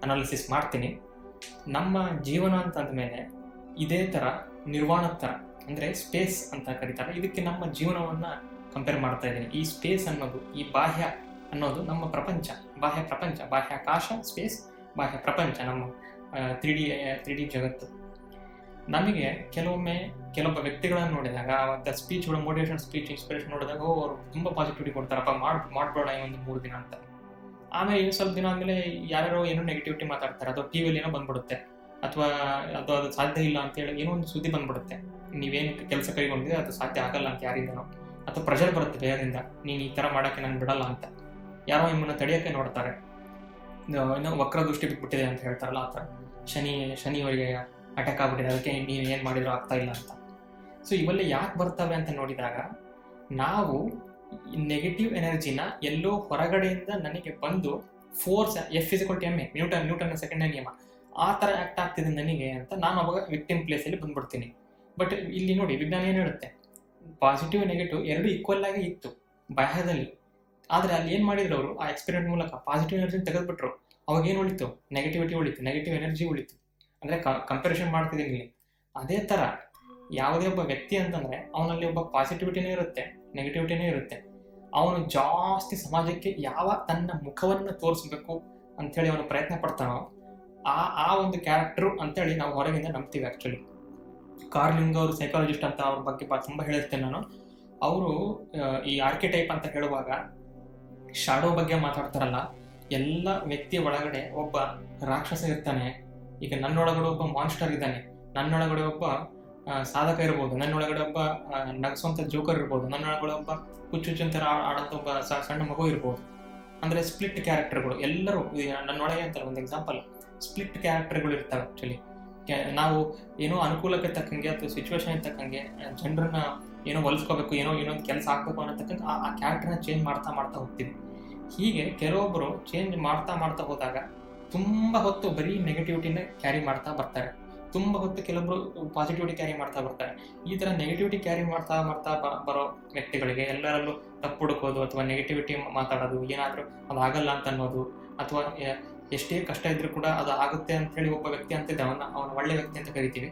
ಅನಾಲಿಸಿಸ್ ಮಾಡ್ತೀನಿ. ನಮ್ಮ ಜೀವನ ಅಂತಂದಮೇಲೆ ಇದೇ ಥರ ನಿರ್ವಾಣದ ಥರ, ಅಂದರೆ ಸ್ಪೇಸ್ ಅಂತ ಕರೀತಾರೆ. ಇದಕ್ಕೆ ನಮ್ಮ ಜೀವನವನ್ನು ಕಂಪೇರ್ ಮಾಡ್ತಾ ಇದ್ದೀನಿ. ಈ ಸ್ಪೇಸ್ ಅನ್ನೋದು, ಈ ಬಾಹ್ಯ ಅನ್ನೋದು ನಮ್ಮ ಪ್ರಪಂಚ, ಬಾಹ್ಯಾಕಾಶ, ಸ್ಪೇಸ್, ಬಾಹ್ಯ ಪ್ರಪಂಚ, ನಮ್ಮ 3D ಜಗತ್ತು. ನಮಗೆ ಕೆಲವೊಬ್ಬ ವ್ಯಕ್ತಿಗಳನ್ನು ನೋಡಿದಾಗ, ಮತ್ತು ಸ್ಪೀಚ್ಗಳು, ಮೋಟಿವೇಶನ್ ಸ್ಪೀಚ್, ಇನ್ಸ್ಪಿರೇಷನ್ ನೋಡಿದಾಗ ಅವರು ತುಂಬ ಪಾಸಿಟಿವಿಟಿ ಕೊಡ್ತಾರಪ್ಪ, ಮಾಡ್ಬೇಡ ಈ ಒಂದು 3 ದಿನ ಅಂತ. ಆಮೇಲೆ ಸ್ವಲ್ಪ ದಿನ ಆದಮೇಲೆ ಯಾರ್ಯಾರೋ ಏನೋ ನೆಗೆಟಿವಿಟಿ ಮಾತಾಡ್ತಾರೆ, ಅಥವಾ ಟಿ ವಿಯಲ್ಲಿ ಏನೋ ಬಂದ್ಬಿಡುತ್ತೆ, ಅಥವಾ ಅದು ಸಾಧ್ಯ ಇಲ್ಲ ಅಂತೇಳಿ ಏನೋ ಒಂದು ಸುದ್ದಿ ಬಂದ್ಬಿಡುತ್ತೆ. ನೀವೇನು ಕೆಲಸ ಕೈಗೊಂಡಿದೆ ಅದು ಸಾಧ್ಯ ಆಗಲ್ಲ ಅಂತ ಯಾರಿಂದನೋ, ಅಥವಾ ಪ್ರೆಷರ್ ಬರುತ್ತೆ ಬೇರೆಯಿಂದ, ನೀನು ಈ ಥರ ಮಾಡೋಕ್ಕೆ ನಾನು ಬಿಡಲ್ಲ ಅಂತ. ಯಾರೋ ನಿಮ್ಮನ್ನು ತಡೆಯೋಕ್ಕೆ ನೋಡ್ತಾರೆ, ಏನೋ ವಕ್ರ ದೃಷ್ಟಿ ಬಿಟ್ಬಿಟ್ಟಿದೆ ಅಂತ ಹೇಳ್ತಾರಲ್ಲ, ಆ ಥರ ಶನಿ ಅವರಿಗೆ ಅಟ್ಯಾಕ್ ಆಗ್ಬಿಟ್ಟಿದೆ, ಅದಕ್ಕೆ ನೀವು ಏನು ಮಾಡಿದ್ರು ಆಗ್ತಾ ಇಲ್ಲ ಅಂತ. ಸೊ ಇವೆಲ್ಲ ಯಾಕೆ ಬರ್ತವೆ ಅಂತ ನೋಡಿದಾಗ, ನಾವು ನೆಗೆಟಿವ್ ಎನರ್ಜಿನ ಎಲ್ಲೋ ಹೊರಗಡೆಯಿಂದ ನನಗೆ ಬಂದು ಫೋರ್ಸ್, F=ma, ನ್ಯೂಟನ್ನ ಸೆಕೆಂಡ್ನೇ ನಿಯಮ, ಆ ಥರ ಆ್ಯಕ್ಟ್ ಆಗ್ತಿದೆ ನನಗೆ ಅಂತ ನಾನು ಅವಾಗ ವಿಕ್ಟಿಮ್ ಪ್ಲೇಸಲ್ಲಿ ಬಂದ್ಬಿಡ್ತೀನಿ. ಬಟ್ ಇಲ್ಲಿ ನೋಡಿ, ವಿಜ್ಞಾನ ಏನು ಹೇಳುತ್ತೆ, ಪಾಸಿಟಿವ್ ನೆಗೆಟಿವ್ ಎರಡು ಈಕ್ವಲ್ ಆಗಿ ಇತ್ತು ಬಾಹ್ಯದಲ್ಲಿ. ಆದರೆ ಅಲ್ಲಿ ಏನು ಮಾಡಿದ್ರು ಅವರು, ಆ ಎಕ್ಸ್ಪೆರಿಮೆಂಟ್ ಮೂಲಕ ಪಾಸಿಟಿವ್ ಎನರ್ಜಿನ ತೆಗೆದುಬಿಟ್ರು. ಅವಾಗ ಏನು ಉಳಿತು? ನೆಗೆಟಿವಿಟಿ ಉಳಿತು, ನೆಗೆಟಿವ್ ಎನರ್ಜಿ ಉಳಿತು. ಅಂದರೆ ಕಂಪ್ಯಾರಿಸನ್ ಮಾಡ್ತಿದ್ದೀನಿ ಇಲ್ಲಿ. ಅದೇ ಥರ ಯಾವುದೇ ಒಬ್ಬ ವ್ಯಕ್ತಿ ಅಂತಂದರೆ ಅವನಲ್ಲಿ ಒಬ್ಬ ಪಾಸಿಟಿವಿಟಿನೇ ಇರುತ್ತೆ, ನೆಗೆಟಿವಿಟಿನೇ ಇರುತ್ತೆ. ಅವನು ಜಾಸ್ತಿ ಸಮಾಜಕ್ಕೆ ತನ್ನ ಮುಖವನ್ನು ತೋರಿಸ್ಬೇಕು ಅಂಥೇಳಿ ಅವನು ಪ್ರಯತ್ನ ಪಡ್ತಾನೋ ಆ ಒಂದು ಕ್ಯಾರೆಕ್ಟರು ಅಂತೇಳಿ ನಾವು ಹೊರಗಿಂದ ನಂಬ್ತೀವಿ. ಆ್ಯಕ್ಚುಲಿ ಕಾರ್ಲ್ ಯುಂಗ್ ಅವರು ಸೈಕಾಲಜಿಸ್ಟ್ ಅಂತ, ಅವ್ರ ಬಗ್ಗೆ ತುಂಬ ಹೇಳಿರ್ತೇನೆ ನಾನು. ಅವರು ಈ ಆರ್ಕಿಟೈಪ್ ಅಂತ ಹೇಳುವಾಗ ಶಾಡೋ ಬಗ್ಗೆ ಮಾತಾಡ್ತಾರಲ್ಲ, ಎಲ್ಲ ವ್ಯಕ್ತಿಯ ಒಳಗಡೆ ಒಬ್ಬ ರಾಕ್ಷಸ ಇರ್ತಾನೆ. ಈಗ ನನ್ನೊಳಗಡೆ ಒಬ್ಬ ಮಾನ್ಸ್ಟರ್ ಇದ್ದಾನೆ, ನನ್ನೊಳಗಡೆ ಒಬ್ಬ ಸಾಧಕ ಇರ್ಬೋದು, ನನ್ನೊಳಗಡೆ ಒಬ್ಬ ನಗಿಸುವಂಥ ಜೋಕರ್ ಇರ್ಬೋದು, ನನ್ನೊಳಗಡೆ ಒಬ್ಬ ಹುಚ್ಚುಚ್ಚಂತರ ಆಡೋಂಥ ಒಬ್ಬ ಸಣ್ಣ ಮಗು ಇರ್ಬೋದು. ಅಂದರೆ ಸ್ಪ್ಲಿಟ್ ಕ್ಯಾರೆಕ್ಟರ್ಗಳು ಎಲ್ಲರೂ ನನ್ನೊಳಗೆ ಅಂತ ಒಂದು ಎಕ್ಸಾಂಪಲ್, ಸ್ಪ್ಲಿಟ್ ಕ್ಯಾರೆಕ್ಟರ್ಗಳು ಇರ್ತವೆ. ಆ್ಯಕ್ಚುಲಿ ನಾವು ಏನೋ ಅನುಕೂಲಕ್ಕೆ ತಕ್ಕಂಗೆ ಅಥವಾ ಸಿಚುವೇಶನ್ ತಕ್ಕಂಗೆ ಜನರನ್ನ ಏನೋ ಹೊಲಿಸ್ಕೋಬೇಕು, ಏನೊಂದು ಕೆಲಸ ಆಗಬೇಕು ಅನ್ನೋ ತಕ್ಕಂಗೆ ಆ ಕ್ಯಾರೆಕ್ಟರ್ನ ಚೇಂಜ್ ಮಾಡ್ತಾ ಹೋಗ್ತೀವಿ. ಹೀಗೆ ಕೆಲವೊಬ್ಬರು ಚೇಂಜ್ ಮಾಡ್ತಾ ಹೋದಾಗ ತುಂಬ ಹೊತ್ತು ಬರೀ ನೆಗೆಟಿವಿಟಿನ ಕ್ಯಾರಿ ಮಾಡ್ತಾ ಬರ್ತಾರೆ, ತುಂಬ ಹೊತ್ತು ಕೆಲವೊಬ್ಬರು ಪಾಸಿಟಿವಿಟಿ ಕ್ಯಾರಿ ಮಾಡ್ತಾ ಬರ್ತಾರೆ. ಈ ಥರ ನೆಗೆಟಿವಿಟಿ ಕ್ಯಾರಿ ಮಾಡ್ತಾ ಬರೋ ವ್ಯಕ್ತಿಗಳಿಗೆ ಎಲ್ಲರಲ್ಲೂ ತಪ್ಪು ಹುಡುಕೋದು, ಅಥವಾ ನೆಗೆಟಿವಿಟಿ ಮಾತಾಡೋದು, ಏನಾದರೂ ಅದು ಆಗಲ್ಲ ಅಂತ ಅನ್ನೋದು, ಅಥವಾ ಎಷ್ಟೇ ಕಷ್ಟ ಇದ್ರೂ ಕೂಡ ಅದು ಆಗುತ್ತೆ ಅಂತೇಳಿ ಒಬ್ಬ ವ್ಯಕ್ತಿ ಅಂತಿದ್ದ, ಅವನ ಒಳ್ಳೆ ವ್ಯಕ್ತಿ ಅಂತ ಕರಿತೀವಿ.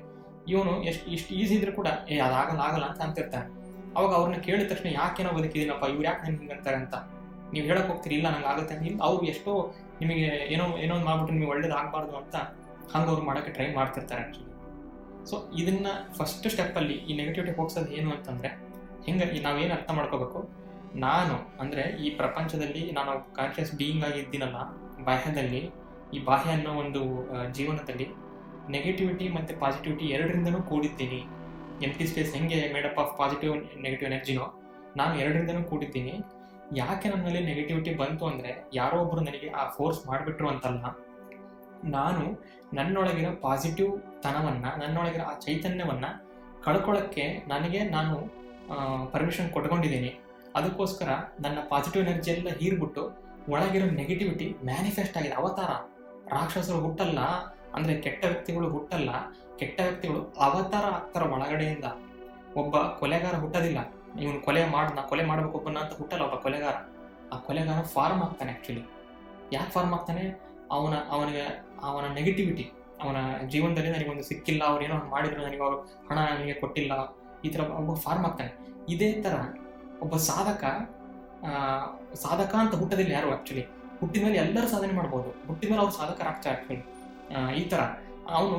ಇವನು ಇಷ್ಟು ಈಸಿ ಇದ್ರೂ ಕೂಡ ಅದಾಗಲ್ಲ ಅಂತ ಅಂತಿರ್ತಾನೆ. ಅವಾಗ ಅವ್ರನ್ನ ಕೇಳಿದ ತಕ್ಷಣ ಯಾಕೇನೋ ಬದುಕಿದ್ದೀನಪ್ಪ, ಇವ್ರು ಯಾಕೆ ನನಗೆ ಹಿಂಗೆ ಅಂತಾರೆ ಅಂತ ನೀವು ಹೇಳಕ್ಕೆ ಹೋಗ್ತೀರಿ, ಇಲ್ಲ ನಂಗೆ ಆಗುತ್ತೆ ಅಂತ. ಇಲ್ಲ, ಅವ್ರು ಎಷ್ಟೋ ನಿಮಗೆ ಏನೋ ಒಂದು ಮಾಡ್ಬಿಟ್ಟು ನಿಮಗೆ ಒಳ್ಳೇದಾಗಬಾರ್ದು ಅಂತ ಹಂಗೆ ಅವ್ರು ಮಾಡೋಕ್ಕೆ ಟ್ರೈ ಮಾಡ್ತಿರ್ತಾರೆ ಆ್ಯಕ್ಚುಲಿ. ಸೊ ಇದನ್ನು ಫಸ್ಟ್ ಸ್ಟೆಪ್ಪಲ್ಲಿ ಈ ನೆಗೆಟಿವಿಟಿ ಹೋಗ್ಸೋದು ಏನು ಅಂತಂದರೆ, ಹಿಂಗೆ ನಾವೇನು ಅರ್ಥ ಮಾಡ್ಕೋಬೇಕು, ನಾನು ಅಂದರೆ ಈ ಪ್ರಪಂಚದಲ್ಲಿ ನಾನು ಕಾನ್ಷಿಯಸ್ ಬೀಯಿಂಗ್ ಆಗಿದ್ದೀನಲ್ಲ ಬಾಹ್ಯದಲ್ಲಿ, ಈ ಬಾಹ್ಯ ಅನ್ನೋ ಒಂದು ಜೀವನದಲ್ಲಿ ನೆಗೆಟಿವಿಟಿ ಮತ್ತು ಪಾಸಿಟಿವಿಟಿ ಎರಡರಿಂದನೂ ಕೂಡಿದ್ದೀನಿ. ಎಂಟಿ ಸ್ಪೇಸ್ ಹೆಂಗೆ ಮೇಡಪ್ ಆಫ್ ಪಾಸಿಟಿವ್ ನೆಗೆಟಿವ್ ಎನರ್ಜಿನೋ, ನಾನು ಎರಡರಿಂದನೂ ಕೂಡಿದ್ದೀನಿ. ಯಾಕೆ ನನ್ನಲ್ಲಿ ನೆಗೆಟಿವಿಟಿ ಬಂತು ಅಂದರೆ, ಯಾರೋ ಒಬ್ಬರು ನನಗೆ ಆ ಫೋರ್ಸ್ ಮಾಡಿಬಿಟ್ರು ಅಂತಲ್ಲ, ನಾನು ನನ್ನೊಳಗಿರೋ ಪಾಸಿಟಿವ್ ತನವನ್ನು, ನನ್ನೊಳಗಿರೋ ಆ ಚೈತನ್ಯವನ್ನು ಕಳ್ಕೊಳ್ಳೋಕ್ಕೆ ನಾನು ಪರ್ಮಿಷನ್ ಕೊಟ್ಕೊಂಡಿದ್ದೀನಿ. ಅದಕ್ಕೋಸ್ಕರ ನನ್ನ ಪಾಸಿಟಿವ್ ಎನರ್ಜಿ ಎಲ್ಲ ಹೀರ್ಬಿಟ್ಟು ಒಳಗಿರೋ ನೆಗೆಟಿವಿಟಿ ಮ್ಯಾನಿಫೆಸ್ಟ್ ಆಗಿದೆ. ಅವತಾರ, ರಾಕ್ಷಸರು ಹುಟ್ಟಲ್ಲ, ಅಂದರೆ ಕೆಟ್ಟ ವ್ಯಕ್ತಿಗಳು ಹುಟ್ಟಲ್ಲ, ಕೆಟ್ಟ ವ್ಯಕ್ತಿಗಳು ಅವತಾರ ಆಗ್ತಾರೆ ಒಳಗಡೆಯಿಂದ. ಒಬ್ಬ ಕೊಲೆಗಾರ ಹುಟ್ಟೋದಿಲ್ಲ, ಇವನು ಕೊಲೆ ಮಾಡಬೇಕು ಒಬ್ಬನ ಅಂತ ಹುಟ್ಟಲ್ಲ ಒಬ್ಬ ಕೊಲೆಗಾರ. ಆ ಕೊಲೆಗಾರ ಫಾರ್ಮ್ ಆಗ್ತಾನೆ. ಆ್ಯಕ್ಚುಲಿ ಯಾಕೆ ಫಾರ್ಮ್ ಆಗ್ತಾನೆ? ಅವನ ನೆಗೆಟಿವಿಟಿ, ಅವನ ಜೀವನದಲ್ಲಿ ನನಗೊಂದು ಸಿಕ್ಕಿಲ್ಲ, ಅವ್ರು ಏನೋ ಮಾಡಿದ್ರು, ನನಗೆ ಅವರು ಹಣ ನನಗೆ ಕೊಟ್ಟಿಲ್ಲ, ಈ ಥರ ಒಬ್ಬ ಫಾರ್ಮ್ ಆಗ್ತಾನೆ. ಇದೇ ಥರ ಒಬ್ಬ ಸಾಧಕ ಅಂತ ಹುಟ್ಟೋದಿಲ್ಲ ಯಾರು. ಆ್ಯಕ್ಚುಲಿ ಹುಟ್ಟಿದ ಮೇಲೆ ಎಲ್ಲರೂ ಸಾಧನೆ ಮಾಡ್ಬೋದು, ಹುಟ್ಟಿದ ಮೇಲೆ ಅವ್ರು ಸಾಧಕರಾಗ್ತಾರೆ. ಆ್ಯಕ್ಚುಲಿ ಈ ಥರ ಅವನು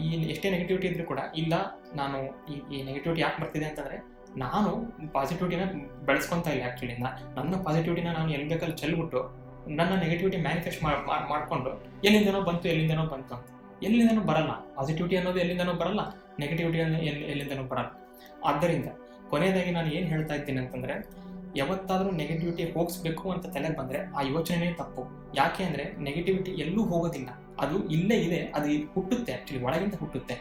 ಈ ಎಷ್ಟೇ ನೆಗೆಟಿವಿಟಿ ಇದ್ರೂ ಕೂಡ, ಇಲ್ಲ ನಾನು ಈ ನೆಗೆಟಿವಿಟಿ ಯಾಕೆ ಬರ್ತಿದೆ ಅಂತಂದರೆ ನಾನು ಪಾಸಿಟಿವಿಟಿನ ಬೆಳೆಸ್ಕೊತಾ ಇಲ್ಲ. ಆ್ಯಕ್ಚುಲಿ ನನ್ನ ಪಾಸಿಟಿವಿಟಿನ ನಾನು ಎಲ್ಲಿ ಬೇಕಲ್ಲಿ ಚೆಲ್ಬಿಟ್ಟು ನನ್ನ ನೆಗೆಟಿವಿಟಿ ಮ್ಯಾನಿಫೆಸ್ಟ್ ಮಾಡಿಕೊಂಡು ಎಲ್ಲಿಂದನೋ ಬಂತು ಅಂತ. ಎಲ್ಲಿಂದನೂ ಬರಲ್ಲ. ಪಾಸಿಟಿವಿಟಿ ಅನ್ನೋದು ಎಲ್ಲಿಂದನೂ ಬರಲ್ಲ, ನೆಗೆಟಿವಿಟಿ ಅನ್ನೋದು ಎಲ್ಲಿಂದನೂ ಬರಲ್ಲ. ಆದ್ದರಿಂದ ಕೊನೆಯದಾಗಿ ನಾನು ಏನು ಹೇಳ್ತಾ ಇದ್ದೀನಿ ಅಂತಂದರೆ, ಯಾವತ್ತಾದರೂ ನೆಗೆಟಿವಿಟಿ ಹೋಗಿಸ್ಬೇಕು ಅಂತ ತಲೆಗೆ ಬಂದರೆ ಆ ಯೋಚನೆನೇ ತಪ್ಪು. ಯಾಕೆ ಅಂದರೆ ನೆಗೆಟಿವಿಟಿ ಎಲ್ಲೂ ಹೋಗೋದಿಲ್ಲ, ಅದು ಇಲ್ಲೇ ಇದೆ, ಅದು ಹುಟ್ಟುತ್ತೆ. ಆ್ಯಕ್ಚುಲಿ ಒಳಗಿಂದ ಹುಟ್ಟುತ್ತೆ.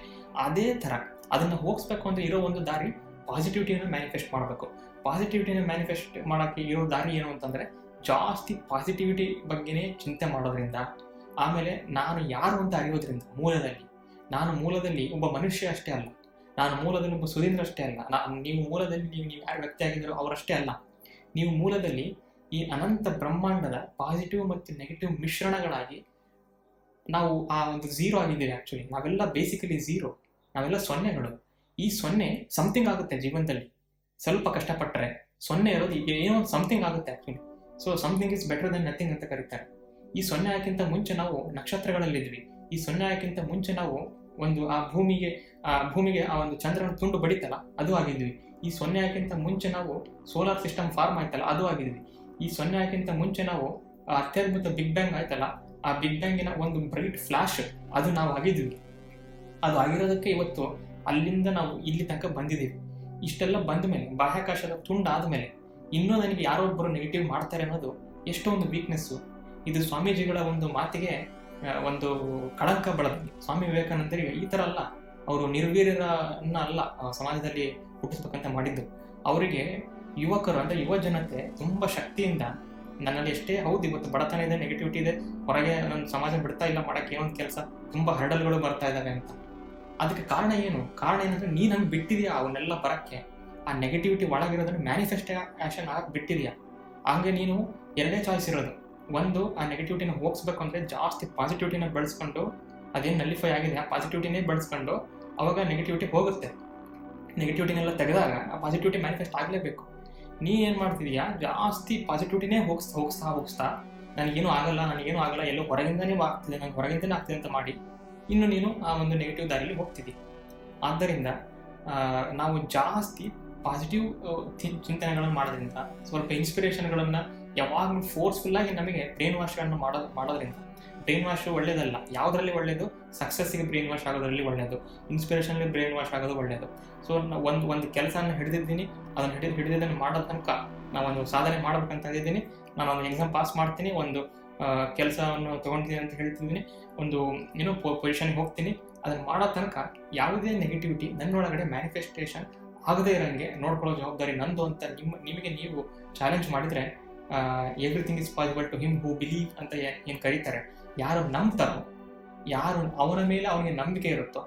ಅದೇ ಥರ ಅದನ್ನು ಹೋಗಿಸ್ಬೇಕು ಅಂದರೆ ಇರೋ ಒಂದು ದಾರಿ ಪಾಸಿಟಿವಿಟಿಯನ್ನು ಮ್ಯಾನಿಫೆಸ್ಟ್ ಮಾಡಬೇಕು. ಪಾಸಿಟಿವಿಟಿನ ಮ್ಯಾನಿಫೆಸ್ಟ್ ಮಾಡೋಕ್ಕೆ ಇರೋ ದಾರಿ ಏನು ಅಂತಂದರೆ, ಜಾಸ್ತಿ ಪಾಸಿಟಿವಿಟಿ ಬಗ್ಗೆನೇ ಚಿಂತೆ ಮಾಡೋದ್ರಿಂದ, ಆಮೇಲೆ ನಾನು ಯಾರು ಅಂತ ಅರಿಯೋದ್ರಿಂದ. ನಾನು ಮೂಲದಲ್ಲಿ ಒಬ್ಬ ಮನುಷ್ಯ ಅಷ್ಟೇ ಅಲ್ಲ, ನಾನು ಮೂಲದಲ್ಲಿ ಒಬ್ಬ ಸುಧೀಂದ್ರ ಅಷ್ಟೇ ಅಲ್ಲ, ನೀವು ಮೂಲದಲ್ಲಿ ನೀವು ಯಾರು ವ್ಯಕ್ತಿ ಆಗಿದ್ರು ಅವರಷ್ಟೇ ಅಲ್ಲ. ನೀವು ಮೂಲದಲ್ಲಿ ಈ ಅನಂತ ಬ್ರಹ್ಮಾಂಡದ ಪಾಸಿಟಿವ್ ಮತ್ತು ನೆಗೆಟಿವ್ ಮಿಶ್ರಣಗಳಾಗಿ ನಾವು ಆ ಒಂದು ಝೀರೋ ಆಗಿದ್ದೀವಿ. ಆ್ಯಕ್ಚುಲಿ ನಾವೆಲ್ಲ ಬೇಸಿಕಲಿ ಝೀರೋ, ನಾವೆಲ್ಲ ಸೊನ್ನೆಗಳು. ಈ ಸೊನ್ನೆ ಸಮಥಿಂಗ್ ಆಗುತ್ತೆ ಜೀವನದಲ್ಲಿ, ಸ್ವಲ್ಪ ಕಷ್ಟಪಟ್ಟರೆ ಸೊನ್ನೆ ಇರೋದು ಏನೋ ಒಂದು ಸಮಥಿಂಗ್ ಆಗುತ್ತೆ. Actually so something is better than nothing ಅಂತ ಕರೀತಾರೆ. ಈ ಸೊನ್ನೆ ಆಗೋಕ್ಕಿಂತ ಮುಂಚೆ ನಾವು ನಕ್ಷತ್ರಗಳಲ್ಲಿದ್ವಿ. ಈ ಸೊನ್ನೆ ಆಗೋಕ್ಕಿಂತ ಮುಂಚೆ ನಾವು ಒಂದು ಆ ಭೂಮಿಗೆ ಆ ಒಂದು ಚಂದ್ರನ ತುಂಡು ಬಡಿತಲ್ಲ, ಅದು ಆಗಿದ್ವಿ. ಈ ಸೊನ್ನೆ ಆಗೋಕ್ಕಿಂತ ಮುಂಚೆ ನಾವು ಸೋಲಾರ್ ಸಿಸ್ಟಮ್ ಫಾರ್ಮ್ ಆಯ್ತಲ್ಲ, ಅದು ಆಗಿದ್ವಿ. ಈ ಸೊನ್ನೆ ಆಗೋಕ್ಕಿಂತ ಮುಂಚೆ ನಾವು ಅತ್ಯದ್ಭುತ ಬಿಗ್ ಬ್ಯಾಂಗ್ ಆಯ್ತಲ್ಲ, ಆ ಬಿಗ್ ಬ್ಯಾಂಗಿನ ಒಂದು ಬ್ರೈಟ್ ಫ್ಲಾಶ್, ಅದು ನಾವು ಆಗಿದ್ವಿ. ಅದು ಆಗಿರೋದಕ್ಕೆ ಇವತ್ತು ಅಲ್ಲಿಂದ ನಾವು ಇಲ್ಲಿ ತನಕ ಬಂದಿದ್ದೀವಿ. ಇಷ್ಟೆಲ್ಲ ಬಂದ ಮೇಲೆ, ಬಾಹ್ಯಾಕಾಶದ ತುಂಡಾದ ಮೇಲೆ ಇನ್ನೂ ನನಗೆ ಯಾರೋ ಒಬ್ಬರು ನೆಗೆಟಿವ್ ಮಾಡ್ತಾರೆ ಅನ್ನೋದು ಎಷ್ಟೋ ಒಂದು ವೀಕ್ನೆಸ್ಸು. ಇದು ಸ್ವಾಮೀಜಿಗಳ ಒಂದು ಮಾತಿಗೆ ಒಂದು ಕಳಂಕ ಬಳದಿ. ಸ್ವಾಮಿ ವಿವೇಕಾನಂದರಿಗೆ ಈ ಥರ ಅಲ್ಲ, ಅವರು ನಿರ್ವೀರ್ಯರನ್ನ ಅಲ್ಲ ಸಮಾಜದಲ್ಲಿ ಹುಟ್ಟಿಸ್ಬೇಕಂತ ಮಾಡಿದ್ದು. ಅವರಿಗೆ ಯುವಕರು ಅಂದರೆ ಯುವ ಜನತೆ ತುಂಬ ಶಕ್ತಿಯಿಂದ, ನನ್ನಲ್ಲಿ ಎಷ್ಟೇ ಹೌದು ಇವತ್ತು ಬಡತನ ಇದೆ, ನೆಗೆಟಿವಿಟಿ ಇದೆ, ಹೊರಗೆ ನನ್ನ ಸಮಾಜ ಬಿಡ್ತಾ ಇಲ್ಲ ಮಾಡೋಕ್ಕೆ ಏನೊಂದು ಕೆಲಸ, ತುಂಬ ಹರ್ಡಲ್ಗಳು ಬರ್ತಾ ಇದ್ದಾವೆ ಅಂತ. ಅದಕ್ಕೆ ಕಾರಣ ಏನಂದರೆ ನೀನು ಹಂಗೆ ಬಿಟ್ಟಿದೆಯಾ ಅವನ್ನೆಲ್ಲ ಬರೋಕ್ಕೆ. ಆ ನೆಗೆಟಿವಿಟಿ ಒಳಗಿರೋದನ್ನು ಮ್ಯಾನಿಫೆಸ್ಟೇಷನ್ ಆಗಕ್ಕೆ ಬಿಟ್ಟಿದೆಯಾ. ಹಾಗೆ ನೀನು ಎರಡೇ ಚಾಯ್ಸ್ ಇರೋದು. ಒಂದು, ಆ ನೆಗೆಟಿವಿಟಿನ ಹೋಗಿಸ್ಬೇಕು ಅಂದರೆ ಜಾಸ್ತಿ ಪಾಸಿಟಿವಿಟಿನ ಬೆಳೆಸ್ಕೊಂಡು, ಅದೇನು ನಲಿಫೈ ಆಗಿದೆ ಆ ಪಾಸಿಟಿವಿಟಿನೇ ಬೆಳೆಸ್ಕೊಂಡು, ಅವಾಗ ನೆಗೆಟಿವಿಟಿ ಹೋಗುತ್ತೆ. ನೆಗೆಟಿವಿಟಿನೆಲ್ಲ ತೆಗೆದಾಗ ಆ ಪಾಸಿಟಿವಿಟಿ ಮ್ಯಾನಿಫೆಸ್ಟ್ ಆಗಲೇಬೇಕು. ನೀ ಏನು ಮಾಡ್ತಿದೀಯಾ, ಜಾಸ್ತಿ ಪಾಸಿಟಿವಿಟಿನೇ ಹೋಗಿಸ್ತಾ ನನಗೇನು ಆಗಲ್ಲ, ಎಲ್ಲೋ ಹೊರಗಿಂದನೇ ಆಗ್ತಿದೆ, ನನಗೆ ಹೊರಗಿಂದನೇ ಆಗ್ತಿದೆ ಅಂತ ಮಾಡಿ ಇನ್ನು ನೀನು ಆ ಒಂದು ನೆಗೆಟಿವ್ ದಾರಿಯಲ್ಲಿ ಹೋಗ್ತಿದ್ದಿ. ಆದ್ದರಿಂದ ನಾವು ಜಾಸ್ತಿ ಪಾಸಿಟಿವ್ ಚಿಂತನೆಗಳನ್ನು ಮಾಡೋದ್ರಿಂದ, ಸ್ವಲ್ಪ ಇನ್ಸ್ಪಿರೇಷನ್ಗಳನ್ನು ಯಾವಾಗಲೂ ಫೋರ್ಸ್ಫುಲ್ಲಾಗಿ ನಮಗೆ ಬ್ರೈನ್ ವಾಶ್ಗಳನ್ನು ಮಾಡೋದ್ರಿಂದ, ಬ್ರೈನ್ ವಾಶ್ ಒಳ್ಳೇದಲ್ಲ. ಯಾವುದರಲ್ಲಿ ಒಳ್ಳೇದು? ಸಕ್ಸಸ್ಸಿಗೆ ಬ್ರೈನ್ ವಾಶ್ ಆಗೋದ್ರಲ್ಲಿ ಒಳ್ಳೆಯದು, ಇನ್ಸ್ಪಿರೇಷನ್ಗೆ ಬ್ರೈನ್ ವಾಶ್ ಆಗೋದು ಒಳ್ಳೆಯದು. ಸೊ ಒಂದು ಕೆಲಸನ ಹಿಡಿದಿದ್ದೀನಿ, ಅದನ್ನು ಹಿಡಿದಿದ್ದನ್ನು ಮಾಡೋ ತನಕ ನಾವೊಂದು ಸಾಧನೆ ಮಾಡಬೇಕಂತ ಇದ್ದೀನಿ. ನಾನು ಒಂದು ಎಕ್ಸಾಮ್ ಪಾಸ್ ಮಾಡ್ತೀನಿ, ಒಂದು ಕೆಲಸವನ್ನು ತೊಗೊಳ್ತೀನಿ ಅಂತ ಹೇಳ್ತಿದ್ದೀನಿ, ಒಂದು ಪೊಸಿಷನ್ಗೆ ಹೋಗ್ತೀನಿ. ಅದನ್ನು ಮಾಡೋ ತನಕ ಯಾವುದೇ ನೆಗೆಟಿವಿಟಿ ನನ್ನೊಳಗಡೆ ಮ್ಯಾನಿಫೆಸ್ಟೇಷನ್ ಆಗದೇ ಇರೋಂಗೆ ನೋಡ್ಕೊಳ್ಳೋ ಜವಾಬ್ದಾರಿ ನಂದು ಅಂತ ನಿಮಗೆ ನೀವು ಚಾಲೆಂಜ್ ಮಾಡಿದರೆ, everything is possible to him who believe ಅಂತ ಏನು ಕರೀತಾರೆ. ಯಾರು ನಂಬ್ತಾರೋ, ಯಾರು ಅವನ ಮೇಲೆ ಅವನಿಗೆ ನಂಬಿಕೆ ಇರುತ್ತೋ,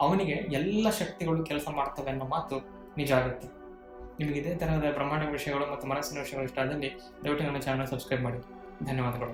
ಅವನಿಗೆ ಎಲ್ಲ ಶಕ್ತಿಗಳು ಕೆಲಸ ಮಾಡ್ತವೆ ಅನ್ನೋ ಮಾತು ನಿಜ ಆಗುತ್ತೆ. ನಿಮಗೆ ಇದೇ ಥರದ ಬ್ರಹ್ಮಾಂಡ ವಿಷಯಗಳು ಮತ್ತು ಮನಸ್ಸಿನ ವಿಷಯಗಳು ಇಷ್ಟ ಆದಲ್ಲಿ ದಯವಿಟ್ಟು ನನ್ನ ಚಾನಲ್ ಸಬ್ಸ್ಕ್ರೈಬ್ ಮಾಡಿ. ಧನ್ಯವಾದಗಳು.